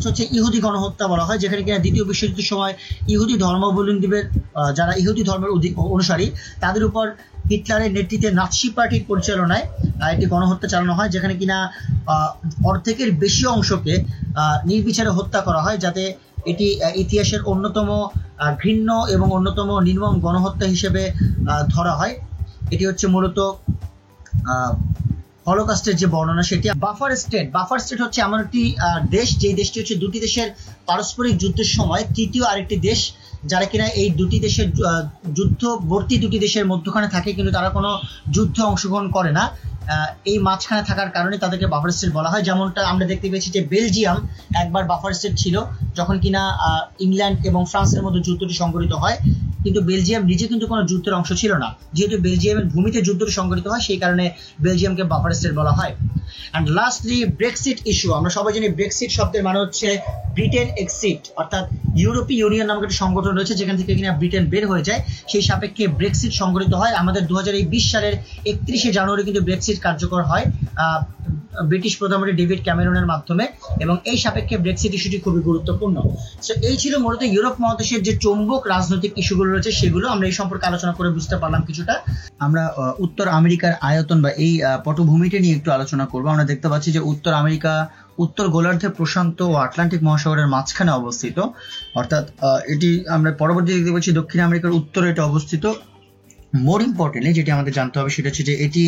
হচ্ছে ইহুদি গণহত্যা বলা হয়, যেখানে কিনা দ্বিতীয় বিশ্বযুদ্ধের সময় ইহুদি ধর্মাবলম্বীদের যারা ইহুদি ধর্মের অনুসারী তাদের উপর হিটলারের নেতৃত্বে নাৎসি পার্টির পরিচালনায় একটি গণহত্যা চালানো হয়, যেখানে কিনা অর্ধেকের বেশি অংশকে নির্বিচারে হত্যা করা হয়, যাতে এটি ইতিহাসের অন্যতম ঘৃণ্য এবং অন্যতম নির্মম গণহত্যা হিসেবে ধরা হয়। এটি হচ্ছে মূলত হলোকাস্টের যে বর্ণনা সেটি। বাফার স্টেট হচ্ছে এমন একটি দেশ, যেই দেশটি হচ্ছে দুটি দেশের পারস্পরিক যুদ্ধের সময় তৃতীয় আরেকটি দেশ, যারা কিনা এই দুটি দেশের যুদ্ধবর্তী দুটি দেশের মধ্যখানে থাকে কিন্তু তারা কোনো যুদ্ধে অংশগ্রহণ করে না। এই মাঝখানে থাকার কারণে তাদেরকে বাফার স্টেট বলা হয়। যেমনটা আমরা দেখতে পেয়েছি যে বেলজিয়াম একবার বাফার স্টেট ছিল যখন কিনা ইংল্যান্ড এবং ফ্রান্সের মধ্যে যুদ্ধটি সংঘটিত হয়, কিন্তু বেলজিয়াম নিজে কিন্তু কোনো যুদ্ধের অংশ ছিল না। যেহেতু বেলজিয়ামের ভূমিতে যুদ্ধটি সংঘটিত হয় সেই কারণে বেলজিয়ামকে বাফার স্টেট বলা হয়। And lastly Brexit issue. আমরা সবাই জানি ব্রেক্সিট শব্দের মানে হচ্ছে ব্রিটেন এক্সিট, অর্থাৎ ইউরোপীয় ইউনিয়ন নামক একটি সংগঠন রয়েছে যেখান থেকে কিনা ব্রিটেন বের হয়ে যায়, সেই সাপেক্ষে ব্রেক্সিট সংঘটিত হয়। আমাদের 2020 সালের 31শে জানুয়ারি কিন্তু ব্রেক্সিট কার্যকর হয় ব্রিটিশ প্রধানমন্ত্রী ডেভিড ক্যামেরনের মাধ্যমে এবং এই সাপেক্ষে ব্রেক্সিট ইস্যুটি খুবই গুরুত্বপূর্ণ। সো এই ছিল মূলত ইউরোপ মহাদেশের যে চৌম্বক রাজনৈতিক ইস্যুগুলো রয়েছে সেগুলো আমরা এই সম্পর্কে আলোচনা করে বুঝতে পারলাম কিছুটা। আমরা উত্তর আমেরিকার আয়তন বা এই পটভূমিটা নিয়ে একটু আলোচনা করবো। আমরা দেখতে পাচ্ছি যে উত্তর আমেরিকা উত্তর গোলার্ধে প্রশান্ত ও আটলান্টিক মহাসাগরের মাঝখানে অবস্থিত, অর্থাৎ এটি আমরা পরবর্তী দেখতে পাচ্ছি দক্ষিণ আমেরিকার উত্তরে এটা অবস্থিত। মোর ইম্পর্টেন্টলি যেটি আমাদের জানতে হবে সেটা হচ্ছে যে এটি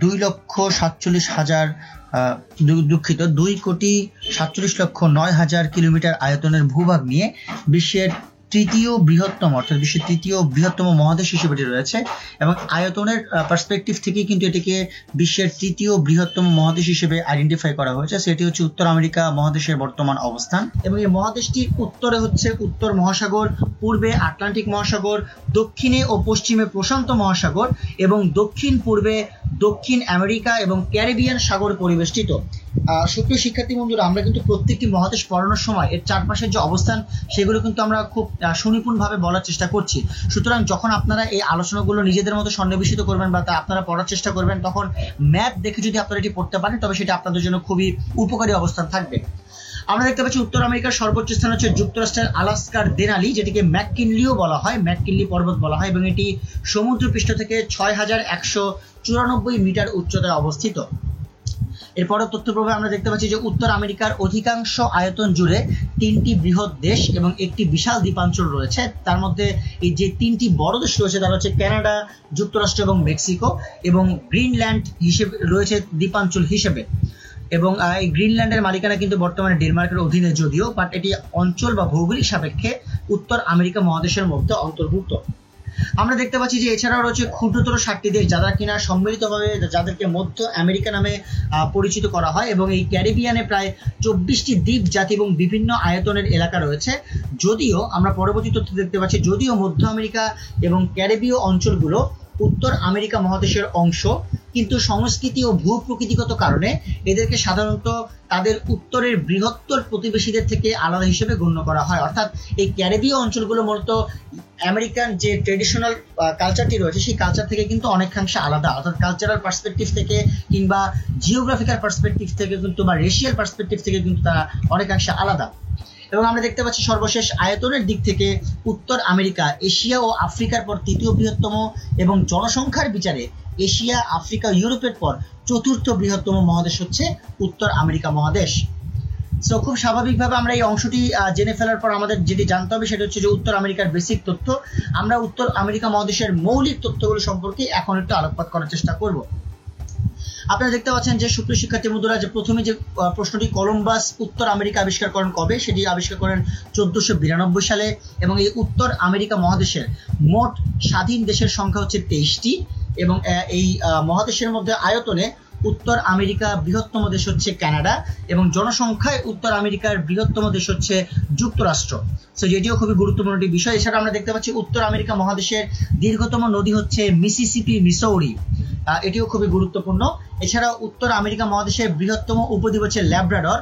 2,47,000 কিলোমিটার আয়তনের ভূভাগ নিয়ে বিশ্বের তৃতীয় বৃহত্তম, অর্থাৎ বিশ্বের তৃতীয় বৃহত্তম মহাদেশ হিসেবে রয়েছে এবং আয়তনের পার্সপেক্টিভ থেকে কিন্তু এটিকে বিশ্বের তৃতীয় বৃহত্তম মহাদেশ হিসেবে আইডেন্টিফাই করা হয়েছে। সেটি হচ্ছে উত্তর আমেরিকা মহাদেশের বর্তমান অবস্থান এবং এই মহাদেশটির উত্তরে হচ্ছে উত্তর মহাসাগর, পূর্বে আটলান্টিক মহাসাগর, দক্ষিণে ও পশ্চিমে প্রশান্ত মহাসাগর এবং দক্ষিণ পূর্বে দক্ষিণ আমেরিকা এবং ক্যারিবিয়ান সাগর পরিবেষ্টিত। সুপ্রিয় শিক্ষার্থী বন্ধুরা, আমরা কিন্তু প্রত্যেকটি মহাদেশ পড়ানোর সময় এর চারপাশের যে অবস্থান সেগুলো কিন্তু আমরা খুব সুনিপুণভাবে বলার চেষ্টা করছি। সুতরাং যখন আপনারা এই আলোচনাগুলো নিজেদের মতো সন্নিবেশিত করবেন বা আপনারা পড়ার চেষ্টা করবেন, তখন ম্যাপ দেখে যদি আপনারা এটি পড়তে পারেন তবে সেটা আপনাদের জন্য খুবই উপকারী অবস্থান থাকবে। আমরা দেখতে পাচ্ছি উত্তর আমেরিকার সর্বোচ্চ স্থান হচ্ছে যুক্তরাষ্ট্রের আলাস্কার দেনালি, যেটিকে ম্যাককিনলিও বলা হয়, ম্যাককিনলি পর্বত বলা হয়, এবং এটি সমুদ্রপৃষ্ঠ থেকে 6194 মিটার উচ্চতায় অবস্থিত। এরপরে তথ্যপ্রবাহে আমরা দেখতে পাচ্ছি যে উত্তর আমেরিকার অধিকাংশ আয়তন জুড়ে 3টি বৃহৎ দেশ এবং একটি বিশাল দ্বীপাঞ্চল রয়েছে। তার মধ্যে এই যে 3টি বড় দেশ রয়েছে তারা হচ্ছে কানাডা, যুক্তরাষ্ট্র এবং মেক্সিকো, এবং গ্রিনল্যান্ড হিসেবে রয়েছে দ্বীপাঞ্চল হিসেবে। এবং এই গ্রিনল্যান্ডের মালিকানা কিন্তু বর্তমানে ডেনমার্কের অধীনে, যদিও বাট এটি অঞ্চল বা ভৌগোলিক সাপেক্ষে উত্তর আমেরিকা মহাদেশের মধ্যে অন্তর্ভুক্ত। আমরা দেখতে পাচ্ছি যে এছাড়াও রয়েছে ক্ষুদ্রতর 7টি দেশ যারা কিনা সম্মিলিতভাবে যাদেরকে মধ্য আমেরিকা নামে পরিচিত করা হয়, এবং এই ক্যারিবিয়ানে প্রায় 24টি দ্বীপ জাতি এবং বিভিন্ন আয়তনের এলাকা রয়েছে। যদিও আমরা পরবর্তী তথ্য দেখতে পাচ্ছি যদিও মধ্য আমেরিকা এবং ক্যারিবীয় অঞ্চলগুলো উত্তর আমেরিকা মহাদেশের অংশ, কিন্তু সংস্কৃতি ও ভূপ্রকৃতিগত কারণে এদেরকে সাধারণত তাদের উত্তরের বৃহত্তর প্রতিবেশীদের থেকে আলাদা হিসেবে গণ্য করা হয়। অর্থাৎ এই ক্যারিবীয় অঞ্চলগুলো মূলত আমেরিকান যে ট্রেডিশনাল কালচারটি রয়েছে সেই কালচার থেকে কিন্তু অনেকাংশে আলাদা, অর্থাৎ কালচারাল পার্সপেক্টিভ থেকে কিংবা জিওগ্রাফিক্যাল পার্সপেক্টিভ থেকে কিন্তু বা রেশিয়াল পার্সপেক্টিভ থেকে কিন্তু তারা অনেকাংশে আলাদা। এবং আমরা দেখতে পাচ্ছি সর্বশেষ আয়তনের দিক থেকে উত্তর আমেরিকা এশিয়া ও আফ্রিকার পর 3য় বৃহত্তম, এবং জনসংখ্যার বিচারে এশিয়া, আফ্রিকা, ইউরোপের পর 4র্থ বৃহত্তম মহাদেশ হচ্ছে উত্তর আমেরিকা মহাদেশ। সো খুব স্বাভাবিকভাবে আমরা এই অংশটি জেনে ফেলার পর আমাদের যেটি জানতে হবে সেটা হচ্ছে যে উত্তর আমেরিকার বেসিক তথ্য। আমরা উত্তর আমেরিকা মহাদেশের মৌলিক তথ্যগুলো সম্পর্কে এখন একটু আলোকপাত করার চেষ্টা করব। আপনারা দেখতে পাচ্ছেন যে সুপ্রিয় শিক্ষার্থী বন্ধুরা, যে প্রথমে যে প্রশ্নটি, কলম্বাস উত্তর আমেরিকা আবিষ্কার করেন কবে? সেটি আবিষ্কার করেন 1492 সালে, এবং এই উত্তর আমেরিকা মহাদেশের মোট স্বাধীন দেশের সংখ্যা হচ্ছে 23টি, এবং এই মহাদেশের মধ্যে আয়তনে উত্তর আমেরিকা বৃহত্তম দেশ হচ্ছে কানাডা, এবং জনসংখ্যায় উত্তর আমেরিকার বৃহত্তম দেশ হচ্ছে যুক্তরাষ্ট্র। সো যেটিও খুবই গুরুত্বপূর্ণ একটি বিষয়। এছাড়া আমরা দেখতে পাচ্ছি উত্তর আমেরিকা মহাদেশের দীর্ঘতম নদী হচ্ছে মিসিসিপি, মিসৌরি, এটিও খুবই গুরুত্বপূর্ণ। এছাড়া উত্তর আমেরিকা মহাদেশের বৃহত্তম উপদ্বীপ হচ্ছে ল্যাব্রাডর,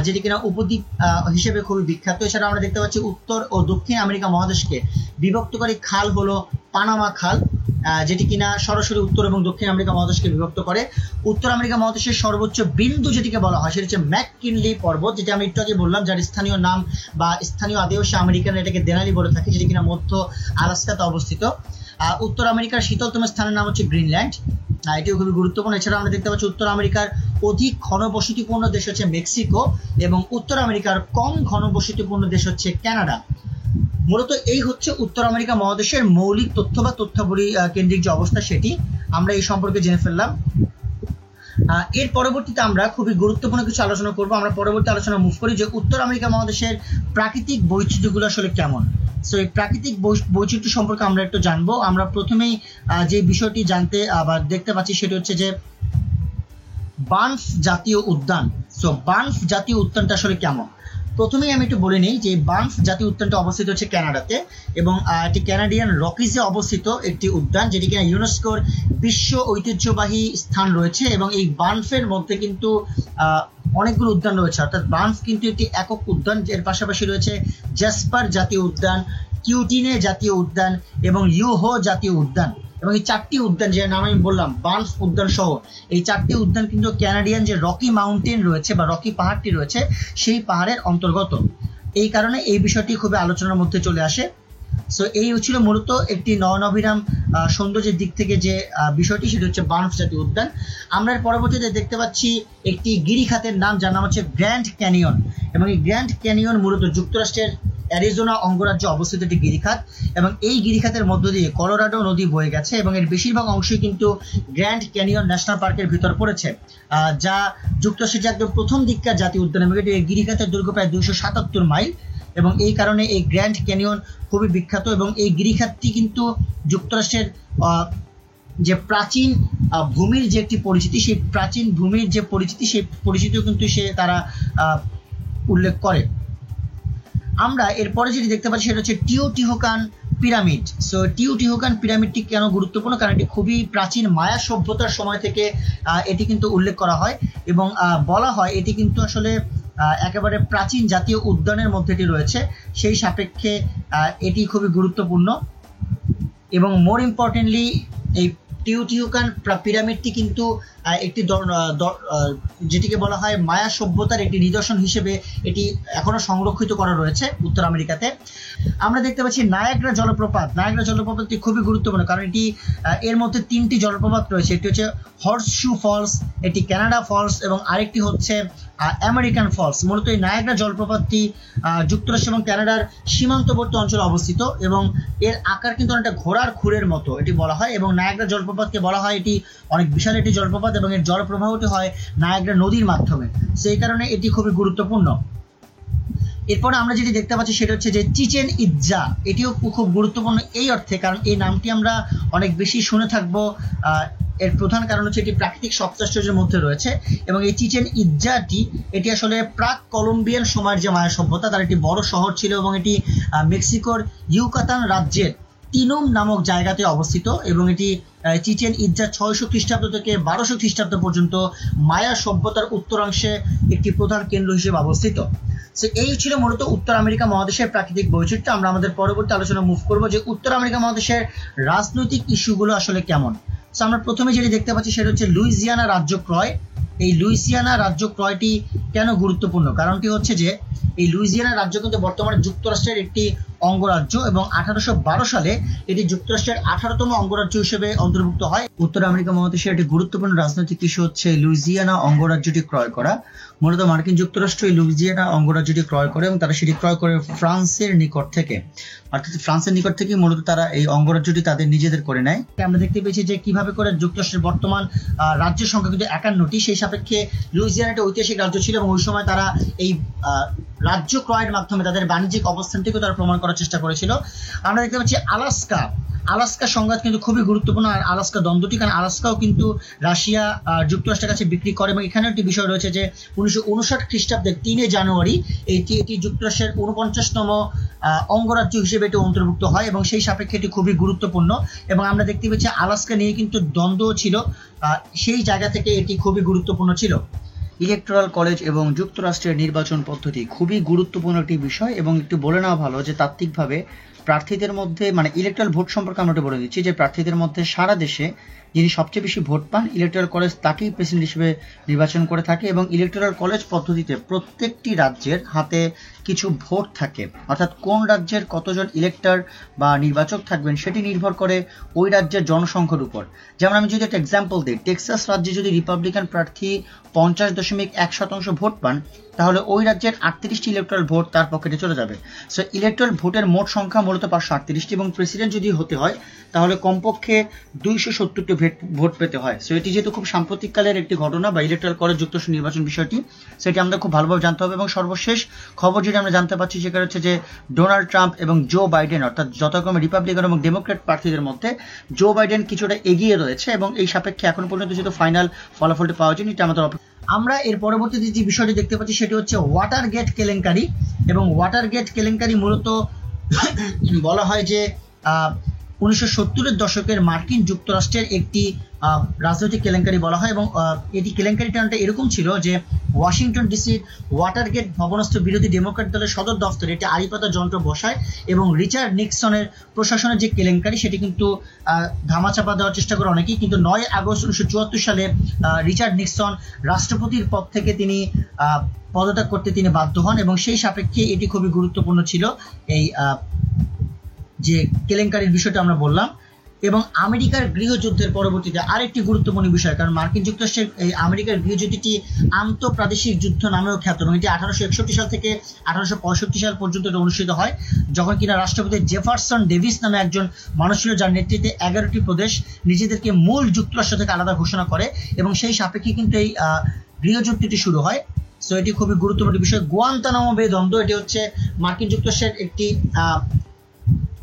যেটি কিনা উপদ্বীপ হিসেবে খুবই বিখ্যাত। এছাড়া আমরা দেখতে পাচ্ছি উত্তর ও দক্ষিণ আমেরিকা মহাদেশকে বিভক্তকারী খাল হলো পানামা খাল, যেটি কিনা সরাসরি উত্তর এবং দক্ষিণ আমেরিকা মহাদেশকে বিভক্ত করে। উত্তর আমেরিকা মহাদেশের সর্বোচ্চ বিন্দু যেটিকে বলা হয় সেটি হচ্ছে ম্যাককিনলি পর্বত, যেটি আমি একটু আগে বললাম, যার স্থানীয় নাম বা স্থানীয় আদিবাসী আমেরিকানরা এটাকে দেনালি বলে থাকে, যেটি কিনা মধ্য আলাস্কাতে অবস্থিত। উত্তর আমেরিকার শীতলতম স্থানের নাম হচ্ছে গ্রিনল্যান্ড, এটিও খুবই গুরুত্বপূর্ণ। এছাড়া আমরা দেখতে পাচ্ছি উত্তর আমেরিকার অধিক ঘনবসতিপূর্ণ দেশ হচ্ছে মেক্সিকো, এবং উত্তর আমেরিকার কম ঘনবসতিপূর্ণ দেশ হচ্ছে কানাডা। মূলত এই হচ্ছে উত্তর আমেরিকা মহাদেশের মৌলিক তথ্য বা তথ্যাবলী কেন্দ্রিক যে অবস্থা সেটি আমরা এই সম্পর্কে জেনে ফেললাম। এর পরবর্তীতে আমরা খুবই গুরুত্বপূর্ণ কিছু আলোচনা করব। আমরা পরবর্তী আলোচনা মুভ করি যে উত্তর আমেরিকা মহাদেশের প্রাকৃতিক বৈচিত্র্যগুলো আসলে কেমন। সো এই প্রাকৃতিক বৈচিত্র্য সম্পর্কে আমরা একটু জানবো। আমরা প্রথমেই যে বিষয়টি জানতে বা দেখতে পাচ্ছি সেটি হচ্ছে যে বানফ জাতীয় উদ্যান। সো বানফ জাতীয় উদ্যানটা আসলে কেমন, প্রথমেই আমি একটু বলে নিই যে বানফ জাতীয় উদ্যানটা অবস্থিত হচ্ছে কানাডাতে, এবং এটি ক্যানাডিয়ান রকিজে অবস্থিত একটি উদ্যান, যেটি কিনা ইউনেস্কোর বিশ্ব ঐতিহ্যবাহী স্থান রয়েছে। এবং এই বানফের মধ্যে কিন্তু অনেকগুলো উদ্যান রয়েছে, অর্থাৎ বানফ কিন্তু একটি একক উদ্যান। এর পাশাপাশি রয়েছে জ্যাসপার জাতীয় উদ্যান, কিউটিনে জাতীয় উদ্যান এবং ইউহো জাতীয় উদ্যান। এবং এই 4টি উদ্যান যে নাম আমি বললাম বানফ উদ্যান সহ, এই 4টি উদ্যান কিন্তু ক্যানাডিয়ান যে রকি মাউন্টেন রয়েছে বা রকি পাহাড়টি রয়েছে সেই পাহাড়ের অন্তর্গত। এই কারণে এই বিষয়টি খুবই আলোচনার মধ্যে চলে আসে। সো এই ছিল মূলত একটি নয়নাভিরাম সৌন্দর্যের দিক থেকে যে বিষয়টি, সেটি হচ্ছে বানফ জাতীয় উদ্যান। আমরা পরবর্তীতে দেখতে পাচ্ছি একটি গিরিখাতের নাম, যার নাম হচ্ছে গ্র্যান্ড ক্যানিয়ন, এবং এই গ্র্যান্ড ক্যানিয়ন মূলত যুক্তরাষ্ট্রের অ্যারিজোনা অঙ্গরাজ্যে অবস্থিত একটি গিরিখাত, এবং এই গিরিখাতের মধ্য দিয়ে কলোরাডো নদী বয়ে গেছে, এবং এর বেশিরভাগ অংশই কিন্তু গ্র্যান্ড ক্যানিয়ন ন্যাশনাল পার্কের ভিতর পড়েছে, যা যুক্তরাষ্ট্রের যে একদম প্রথম দিককার জাতীয় উদ্যান, এবং এটি গিরিখাতের দৈর্ঘ্য প্রায় 277 মাইল, এবং এই কারণে এই গ্র্যান্ড ক্যানিয়ন খুবই বিখ্যাত। এবং এই গিরিখাতটি কিন্তু যুক্তরাষ্ট্রের যে প্রাচীন ভূমির যে একটি পরিচিতি, সেই প্রাচীন ভূমির যে পরিচিতি সেই পরিচিতিও কিন্তু তারা উল্লেখ করে। আমরা এরপরে যেটি দেখতে পাচ্ছি সেটা হচ্ছে টিওটিহুকান পিরামিড। সো টিওটিহুকান পিরামিডটি কেন গুরুত্বপূর্ণ, কারণ এটি খুবই প্রাচীন মায়া সভ্যতার সময় থেকে এটি কিন্তু উল্লেখ করা হয়, এবং বলা হয় এটি কিন্তু আসলে একেবারে প্রাচীন জাতীয় উদ্যানের মধ্যে এটি রয়েছে, সেই সাপেক্ষে এটি খুবই গুরুত্বপূর্ণ। এবং মোর ইম্পর্টেন্টলি এই টিওটিহুকান পিরামিডটি কিন্তু একটি যেটিকে বলা হয় মায়া সভ্যতার একটি নিদর্শন হিসেবে এটি এখনো সংরক্ষিত করা রয়েছে উত্তর আমেরিকাতে। আমরা দেখতে পাচ্ছি নায়াগ্রা জলপ্রপাতটি খুবই গুরুত্বপূর্ণ, কারণ এটি এর মধ্যে 3টি জলপ্রপাত রয়েছে। এটি হচ্ছে হর্সশু ফলস, এটি ক্যানাডা ফলস এবং আরেকটি হচ্ছে আমেরিকান ফলস। মূলত এই নায়াগ্রা জলপ্রপাতটি যুক্তরাষ্ট্র এবং কানাডার সীমান্তবর্তী অঞ্চলে অবস্থিত এবং এর আকার কিন্তু অনেকটা ঘোড়ার খুরের মতো এটি বলা হয়। এবং নায়াগ্রা জলপ্রপাতকে বলা হয় এটি অনেক বিশাল একটি জলপ্রপাত এবং এর জলপ্রবাহটি হয় নায়াগ্রা নদীর মাধ্যমে, সেই কারণে এটি খুবই গুরুত্বপূর্ণ। এরপরে আমরা যেটি দেখতে পাচ্ছি সেটা হচ্ছে যে চিচেন ইৎজা, এটিও খুব গুরুত্বপূর্ণ এই অর্থে কারণ এই নামটি আমরা অনেক বেশি শুনে থাকবো। এর প্রধান কারণ হচ্ছে এটি প্রাকৃতিক সপ্তাশ্চর্যের মধ্যে রয়েছে এবং এই চিচেন ইৎজাটি এটি আসলে প্রাক কলম্বিয়ান সময়ের যে মায়া সভ্যতা তার একটি বড় শহর ছিল এবং এটি মেক্সিকোর ইউকাতান রাজ্যের তিনুম নামক জায়গাতে অবস্থিত এবং এটি চিচেন ইৎজা 600 খ্রিস্টাব্দ থেকে 1200 খ্রিস্টাব্দ পর্যন্ত মায়া সভ্যতার উত্তরাংশে একটি প্রধান কেন্দ্র হিসেবে অবস্থিত। এই ছিল মূলত উত্তর আমেরিকা মহাদেশের প্রাকৃতিক বৈচিত্র্য। আমরা আমাদের পরবর্তী আলোচনা মুভ করব যে উত্তর আমেরিকা মহাদেশের রাজনৈতিক ইস্যুগুলো আসলে কেমন। আমরা প্রথমে যেটি দেখতে পাচ্ছি সেটা হচ্ছে লুইজিয়ানা রাজ্য ক্রয়। এই লুইজিয়ানা রাজ্য ক্রয়টি কেন গুরুত্বপূর্ণ? কারণটি হচ্ছে যে এই লুইজিয়ানা রাজ্য কিন্তু বর্তমানে যুক্তরাষ্ট্রের একটি অঙ্গরাজ্য এবং 1812 সালে এটি যুক্তরাষ্ট্রের 18তম অঙ্গরাজ্য হিসেবে অন্তর্ভুক্ত হয়। উত্তর আমেরিকা মহাদেশের একটি গুরুত্বপূর্ণ রাজনৈতিক ইস্যু হচ্ছে লুইজিয়ানা অঙ্গরাজ্যটি ক্রয় করা। মূলত মার্কিন যুক্তরাষ্ট্র এই লুইজিয়ানা অঙ্গরাজ্যটি ক্রয় করে এবং তারা সেটি ক্রয় করে ফ্রান্সের নিকট থেকে, অর্থাৎ ফ্রান্সের নিকট থেকে মূলত তারা এই অঙ্গরাজ্যটি তাদের নিজেদের করে নেয়। আমরা দেখতে পেয়েছি যে কিভাবে করে যুক্তরাষ্ট্রের বর্তমান রাজ্যের সংখ্যা কিন্তু 51টি, সেই সাপেক্ষে লুইজিয়ানা একটা ঐতিহাসিক রাজ্য ছিল এবং ওই সময় তারা এই রাজ্য ক্রয়ের মাধ্যমে তাদের বাণিজ্যিক অবস্থানটিকে তারা প্রমাণ করার চেষ্টা করেছিল। আমরা দেখতে পাচ্ছি আলাস্কা সংঘাত কিন্তু খুবই গুরুত্বপূর্ণ আর আলাস্কা দ্বন্দ্বটি, কারণ আলাস্কাও কিন্তু রাশিয়া যুক্তরাষ্ট্রের কাছে বিক্রি করে এবং এখানে একটি বিষয় রয়েছে যে 1959 খ্রিস্টাব্দের 3 জানুয়ারি এটি যুক্তরাষ্ট্রের 49তম অঙ্গরাজ্য হিসেবে এটি অন্তর্ভুক্ত হয় এবং সেই সাপেক্ষে এটি খুবই গুরুত্বপূর্ণ। এবং আমরা দেখতে পাচ্ছি আলাস্কা নিয়ে কিন্তু দ্বন্দ্ব ছিল, সেই জায়গা থেকে এটি খুবই গুরুত্বপূর্ণ ছিল। ইলেকটোরাল কলেজ এবং যুক্তরাষ্ট্রের নির্বাচন পদ্ধতি খুবই গুরুত্বপূর্ণ একটি বিষয় এবং একটু বলে নেওয়া ভালো যে তাত্ত্বিকভাবে প্রার্থীদের মধ্যে মানে ইলেকট্রাল ভোট সম্পর্কে আমরা বলে দিচ্ছি যে প্রার্থীদের মধ্যে সারা দেশে যিনি সবচেয়ে বেশি ভোট পান ইলেকটোরাল কলেজ তাকেই প্রেসিডেন্ট হিসেবে নির্বাচন করে থাকে এবং ইলেকটোরাল কলেজ পদ্ধতিতে প্রত্যেকটি রাজ্যের হাতে কিছু ভোট থাকে, অর্থাৎ কোন রাজ্যের কতজন ইলেক্টর বা নির্বাচক থাকবেন সেটি নির্ভর করে ওই রাজ্যের জনসংখ্যার উপর। যেমন আমি যদি একটা এক্সাম্পল দিই, টেক্সাস রাজ্যে যদি রিপাবলিকান প্রার্থী 50.1% ভোট পান তাহলে ওই রাজ্যের 38টি ইলেকট্রাল ভোট তার পকেটে চলে যাবে। সো ইলেকট্রাল ভোটের মোট সংখ্যা মূলত 538টি এবং প্রেসিডেন্ট যদি হতে হয় তাহলে কমপক্ষে 270টি ভোট পেতে হয়। সো এটি যেহেতু খুব সাম্প্রতিককালের একটি ঘটনা বা ইলেকট্রাল কলেজ যুক্তরাষ্ট্র নির্বাচন বিষয়টি, সেটি আমরা খুব ভালোভাবে জানতে হবে। এবং সর্বশেষ খবর যেটা আমরা জানতে পারছি সেটা হচ্ছে যে ডোনাল্ড ট্রাম্প এবং জো বাইডেন অর্থাৎ যথাক্রমে রিপাবলিকান এবং ডেমোক্রেট প্রার্থীদের মধ্যে জো বাইডেন কিছুটা এগিয়ে রয়েছে এবং এই সাপেক্ষে এখন পর্যন্ত যেহেতু ফাইনাল ফলাফলটি পাওয়া যায়নি এটা আমাদের আমরা এর পরবর্তীতে যে বিষয়টি দেখতে পাচ্ছি সেটি হচ্ছে ওয়াটারগেট কেলেঙ্কারি। এবং ওয়াটারগেট কেলেঙ্কারি মূলত বলা হয় যে 1970-এর দশকের মার্কিন যুক্তরাষ্ট্রের একটি রাজনৈতিক কেলেঙ্কারি বলা হয় এবং এটি কেলেঙ্কারিটা এরকম ছিল যে ওয়াশিংটন ডিসির ওয়াটারগেট ভবনস্থ বিরোধী ডেমোক্র্যাট দলের সদর দফতরে একটি আড়িপাতা যন্ত্র বসায় এবং রিচার্ড নিক্সনের প্রশাসনের যে কেলেঙ্কারি সেটি কিন্তু ধামাচাপা দেওয়ার চেষ্টা করে অনেকেই, কিন্তু 9 আগস্ট 1974 সালে রিচার্ড নিক্সন রাষ্ট্রপতির পদ থেকে তিনি পদত্যাগ করতে তিনি বাধ্য হন এবং সেই সাপেক্ষে এটি খুবই গুরুত্বপূর্ণ ছিল এই যে কেলেঙ্কারির বিষয়টা আমরা বললাম। এবং আমেরিকার গৃহযুদ্ধের পরবর্তীতে আরেকটি গুরুত্বপূর্ণ বিষয়, কারণ মার্কিন যুক্তরাষ্ট্রের এই আমেরিকার গৃহযুদ্ধটি আন্তঃপ্রাদেশিক যুদ্ধ নামেও খ্যাত এবং এটি 1861 সাল থেকে 1865 সাল পর্যন্ত এটা অনুষ্ঠিত হয়, যখন কিনা রাষ্ট্রপতি জেফারসন ডেভিস নামে একজন মানুষ ছিল যার নেতৃত্বে 11টি প্রদেশ নিজেদেরকে মূল যুক্তরাষ্ট্র থেকে আলাদা ঘোষণা করে এবং সেই সাপেক্ষে কিন্তু এই গৃহযুদ্ধটি শুরু হয়। সো এটি খুবই গুরুত্বপূর্ণ বিষয়। গুয়ান্তানামো বে দ্বন্দ্ব, এটি হচ্ছে মার্কিন যুক্তরাষ্ট্রের একটি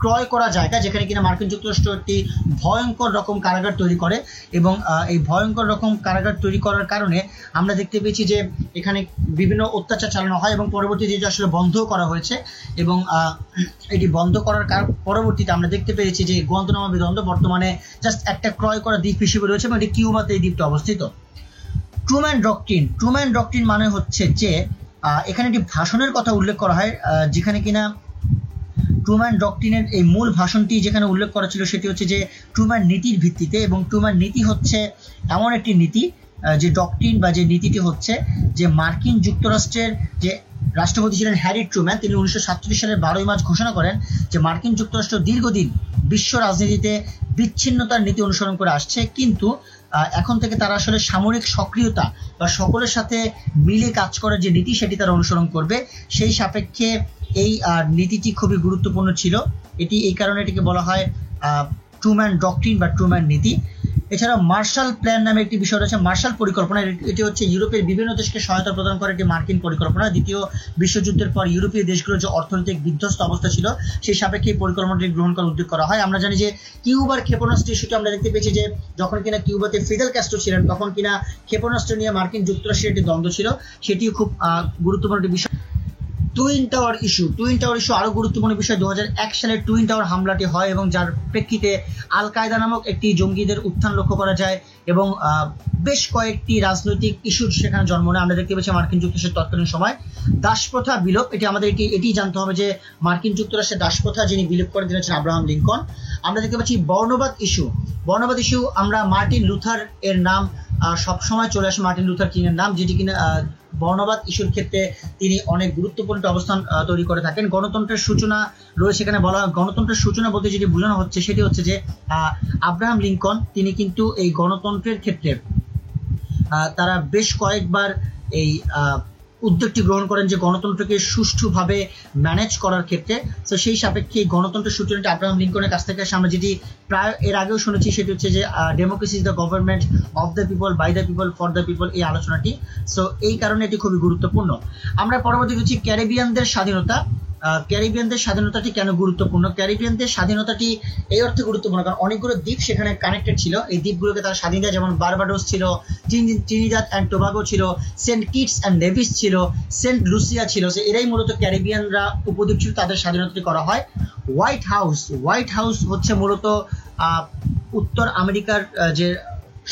ক্রয় করা জায়গা যেখানে কিনা মার্কিন যুক্তরাষ্ট্র একটি ভয়ঙ্কর রকম কারাগার তৈরি করে এবং এই ভয়ঙ্কর রকম কারাগার তৈরি করার কারণে আমরা দেখতে পেয়েছি যে এখানে বিভিন্ন অত্যাচার চালানো হয় এবং পরবর্তীতে যেটা আসলে বন্ধ করা হয়েছে এবং এটি বন্ধ করার পরবর্তীতে আমরা দেখতে পেয়েছি যে গুয়ান্তানামো বে দ্বন্দ্ব বর্তমানে জাস্ট একটা ক্রয় করা দ্বীপ হিসেবে রয়েছে এবং এটি কিউবাতে এই দ্বীপটা অবস্থিত। ট্রুম্যান ডক্ট্রিন মানে হচ্ছে যে এখানে একটি ভাষণের কথা উল্লেখ করা হয় যেখানে কিনা ট্রুম্যান ডক্ট্রিনের এই মূল ভাষণটি যেখানে উল্লেখ করা ছিল সেটি হচ্ছে যে ট্রুম্যান নীতির ভিত্তিতে, এবং ট্রুম্যান নীতি হচ্ছে এমন একটি নীতি যে ডক্ট্রিন বা যে নীতিটি হচ্ছে যে মার্কিন যুক্তরাষ্ট্রের যে রাষ্ট্রপতি ছিলেন হ্যারি ট্রুম্যান, তিনি 1937 সালের 12 মার্চ ঘোষণা করেন যে মার্কিন যুক্তরাষ্ট্র দীর্ঘদিন বিশ্ব রাজনীতিতে বিচ্ছিন্নতার নীতি অনুসরণ করে আসছে, কিন্তু এখন থেকে তারা আসলে সামরিক সক্রিয়তা বা সকলের সাথে মিলে কাজ করার যে নীতি সেটি তারা অনুসরণ করবে। সেই সাপেক্ষে এই নীতিটি খুবই গুরুত্বপূর্ণ ছিল। এটি এই কারণে এটিকে বলা হয় ট্রুম্যান ডক্ট্রিন বা ট্রুম্যান নীতি। এছাড়া মার্শাল প্ল্যান নামে একটি বিষয় রয়েছে, মার্শাল পরিকল্পনা। এটি হচ্ছে ইউরোপের বিভিন্ন দেশকে সহায়তা প্রদান করে একটি মার্কিন পরিকল্পনা। দ্বিতীয় বিশ্বযুদ্ধের পর ইউরোপীয় দেশগুলোর যে অর্থনৈতিক বিধ্বস্ত অবস্থা ছিল সেই সাপেক্ষে এই পরিকল্পনাটি গ্রহণ করার উদ্যোগ করা হয়। আমরা জানি যে কিউবার ক্ষেপণাস্ত্র ইস্যুটি আমরা দেখতে পেয়েছি যে যখন কিনা কিউবাতে ফিদেল ক্যাস্ট্রো ছিলেন তখন কিনা ক্ষেপণাস্ত্র নিয়ে মার্কিন যুক্তরাষ্ট্রের একটি দ্বন্দ্ব ছিল, সেটিও খুব গুরুত্বপূর্ণ একটি বিষয়। টুইন টাওয়ার ইস্যু আরো গুরুত্বপূর্ণ বিষয়। 2001 সালে টুইন টাওয়ার হামলাটি হয় এবং যার প্রেক্ষিতে আল কায়দা নামক একটি জঙ্গিদের উত্থান লক্ষ্য করা যায় এবং বেশ কয়েকটি রাজনৈতিক ইস্যু সেখানে জন্ম নেয়। আমরা দেখতে পাচ্ছি মার্কিন যুক্তরাষ্ট্রের তৎকালীন সময় দাসপ্রথা বিলোপ। এটি আমাদের এটি জানতে হবে যে মার্কিন যুক্তরাষ্ট্রের দাসপ্রথা যিনি বিলোপ করে দিয়েছেন আব্রাহাম লিঙ্কন। আমরা দেখতে পাচ্ছি বর্ণবাদ ইস্যু আমরা মার্টিন লুথার এর নাম সবসময় চলে আসে, মার্টিন লুথার কিং এর নাম, যেটি কিনা বর্ণবাদ ইস্যুর ক্ষেত্রে তিনি অনেক গুরুত্বপূর্ণ অবস্থান তৈরি করে থাকেন। গণতন্ত্রের সূচনা রয়েছে এখানে বলা হয়। গণতন্ত্রের সূচনা বলতে যেটি বোঝানো হচ্ছে সেটি হচ্ছে যে আব্রাহাম লিঙ্কন তিনি কিন্তু এই গণতন্ত্রের ক্ষেত্রে তারা বেশ কয়েকবার এই উদ্যোগটি গ্রহণ করেন যে গণতন্ত্রকে সুষ্ঠুভাবে ম্যানেজ করার ক্ষেত্রে। তো সেই সাপেক্ষে গণতন্ত্রের সূচনাটি আব্রাহাম লিঙ্কনের কাছ থেকে আমরা যেটি প্রায় এর আগেও শুনেছি সেটি হচ্ছে যে democracy is the government of the people, by the people, for the people, এই আলোচনাটি। সো এই কারণে এটি খুবই গুরুত্বপূর্ণ। আমরা পরবর্তী হচ্ছি ক্যারিবিয়ানদের স্বাধীনতা। ক্যারিবিয়ানদের স্বাধীনতাটি কেন গুরুত্বপূর্ণ? ক্যারিবিয়ানদের স্বাধীনতাটি এই অর্থে গুরুত্বপূর্ণ কারণ অনেকগুলো দ্বীপ সেখানে কানেক্টেড ছিল। এই দ্বীপগুলোকে তারা স্বাধীন দেয়, যেমন বারবাডোস ছিল, ট্রিনিদাদ অ্যান্ড টোবাগো ছিল, সেন্ট কিটস অ্যান্ড নেভিস ছিল, সেন্ট লুসিয়া ছিল। এরাই মূলত ক্যারিবিয়ানরা উপদ্বীপ ছিল, তাদের স্বাধীনতাটি করা হয়। হোয়াইট হাউস হচ্ছে মূলত উত্তর আমেরিকার যে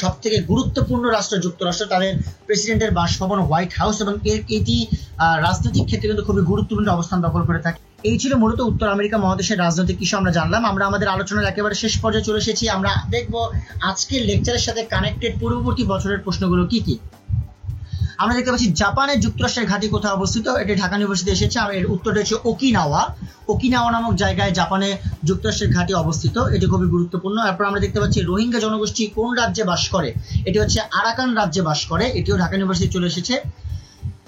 সব থেকে গুরুত্বপূর্ণ রাষ্ট্র যুক্তরাষ্ট্র, তাদের প্রেসিডেন্টের বাসভবন হোয়াইট হাউস, এবং এটি রাজনৈতিক ক্ষেত্রে কিন্তু খুবই গুরুত্বপূর্ণ অবস্থান দখল করে থাকে। এই ছিল মূলত উত্তর আমেরিকা মহাদেশের রাজনৈতিক ইস্যু আমরা জানলাম। আমরা আমাদের আলোচনার একেবারে শেষ পর্যায়ে চলে এসেছি। আমরা দেখব আজকের লেকচারের সাথে কানেক্টেড পূর্ববর্তী বছরের প্রশ্নগুলো কি কি। আমরা দেখতে পাচ্ছি জাপানের যুক্তরাষ্ট্রের ঘাঁটি কোথায় অবস্থিত? এটি ঢাকা ইউনিভার্সিটি এসেছে। এর উত্তরটা হচ্ছে ওকিনাওয়া নামক জায়গায় জাপানে যুক্তরাষ্ট্রের ঘাঁটি অবস্থিত, এটি খুবই গুরুত্বপূর্ণ। এরপর আমরা দেখতে পাচ্ছি রোহিঙ্গা জনগোষ্ঠী কোন রাজ্যে বাস করে? এটি হচ্ছে আরাকান রাজ্যে বাস করে, এটিও ঢাকা ইউনিভার্সিটি চলে এসেছে।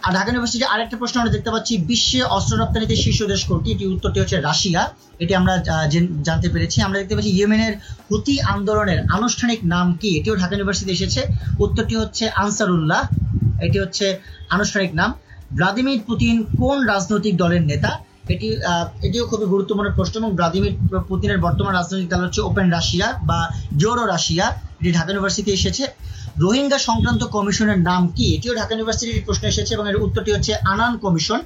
আর ঢাকা ইউনিভার্সিটি আরেকটা প্রশ্ন আমরা দেখতে পাচ্ছি বিশ্বে অস্ত্র রপ্তানিতে শীর্ষ দেশ কোনটি? এটি উত্তরটি হচ্ছে রাশিয়া, এটি আমরা জানতে পেরেছি। আমরা দেখতে পাচ্ছি ইয়েমেনের হুতি আন্দোলনের আনুষ্ঠানিক নাম কি? এটিও ঢাকা ইউনিভার্সিটি এসেছে, উত্তরটি হচ্ছে আনসারুল্লাহ, এটি হচ্ছে আনুষ্ঠানিক নাম। ভ্লাদিমির পুতিন কোন রাজনৈতিক দলের নেতা? এটিও খুবই গুরুত্বপূর্ণ প্রশ্ন, এবং ভ্লাদিমির পুতিনের বর্তমান রাজনৈতিক দল হচ্ছে ওপেন রাশিয়া বা জোরো রাশিয়া, এটি ঢাকা ইউনিভার্সিটি এসেছে। রোহিঙ্গা সংক্রান্ত কমিশনের নাম কি? এটিও ঢাকা ইউনিভার্সিটির প্রশ্ন এসেছে, এবং এর উত্তরটি হচ্ছে আনান কমিশন।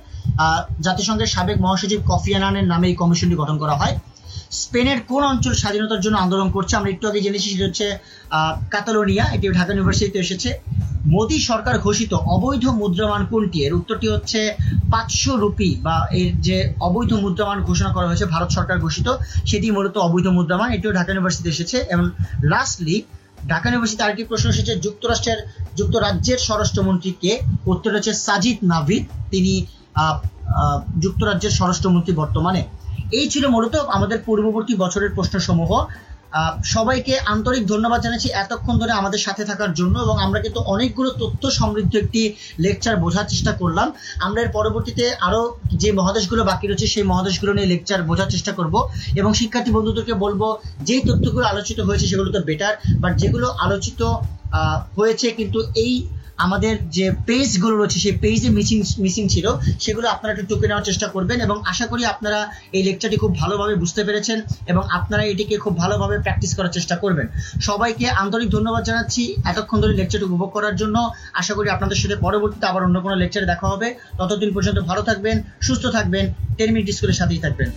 জাতিসংঘের সাবেক মহাসচিব কফি আনানের নামে এই কমিশনটি গঠন করা হয়। স্পেনের কোন অঞ্চল স্বাধীনতার জন্য আন্দোলন করছে? আমরা একটু আগে জেনেছি সেটা হচ্ছে কাতালোনিয়া, এটি ঢাকা ইউনিভার্সিটিতে এসেছে। মোদী সরকার ঘোষিত অবৈধ মুদ্রামান কোনটি? এর উত্তরটি হচ্ছে 500 রুপি, বা এর যে অবৈধ মুদ্রামান ঘোষণা করা হয়েছে ভারত সরকার ঘোষিত, সেটি মূলত অবৈধ মুদ্রামান, এটিও ঢাকা ইউনিভার্সিটি এসেছে। এবং লাস্টলি ঢাকা ইউনিভার্সিটি আরেকটি প্রশ্ন এসেছে যুক্তরাজ্যের স্বরাষ্ট্রমন্ত্রী কে? উত্তর হচ্ছে সাজিদ নাভিদ, তিনি যুক্তরাজ্যের স্বরাষ্ট্রমন্ত্রী বর্তমানে। এই ছিল মূলত আমাদের পূর্ববর্তী বছরের প্রশ্নসমূহ। সবাইকে আন্তরিক ধন্যবাদ জানাচ্ছি এতক্ষণ ধরে আমাদের সাথে থাকার জন্য, এবং আমরা কিন্তু অনেকগুলো তথ্য সমৃদ্ধ একটি লেকচার বোঝার চেষ্টা করলাম। আমরা এর পরবর্তীতে আরো যে মহাদেশগুলো বাকি রয়েছে সেই মহাদেশগুলো নিয়ে লেকচার বোঝার চেষ্টা করব, এবং শিক্ষার্থী বন্ধুদেরকে বলবো যেই তথ্যগুলো আলোচিত হয়েছে সেগুলো তো বেটার, বাট যেগুলো আলোচিত হয়েছে কিন্তু এই আমাদের যে পেজগুলো রয়েছে সেই পেজে মিসিং ছিল, সেগুলো আপনারা একটু টুকে নেওয়ার চেষ্টা করবেন, এবং আশা করি আপনারা এই লেকচারটি খুব ভালোভাবে বুঝতে পেরেছেন এবং আপনারা এটিকে খুব ভালোভাবে প্র্যাকটিস করার চেষ্টা করবেন। সবাইকে আন্তরিক ধন্যবাদ জানাচ্ছি এতক্ষণ ধরে লেকচারটি উপভোগ করার জন্য। আশা করি আপনাদের সাথে পরবর্তীতে আবার অন্য কোনো লেকচারে দেখা হবে। ততদিন পর্যন্ত ভালো থাকবেন, সুস্থ থাকবেন, 10 মিনিট স্কুলের সাথেই থাকবেন।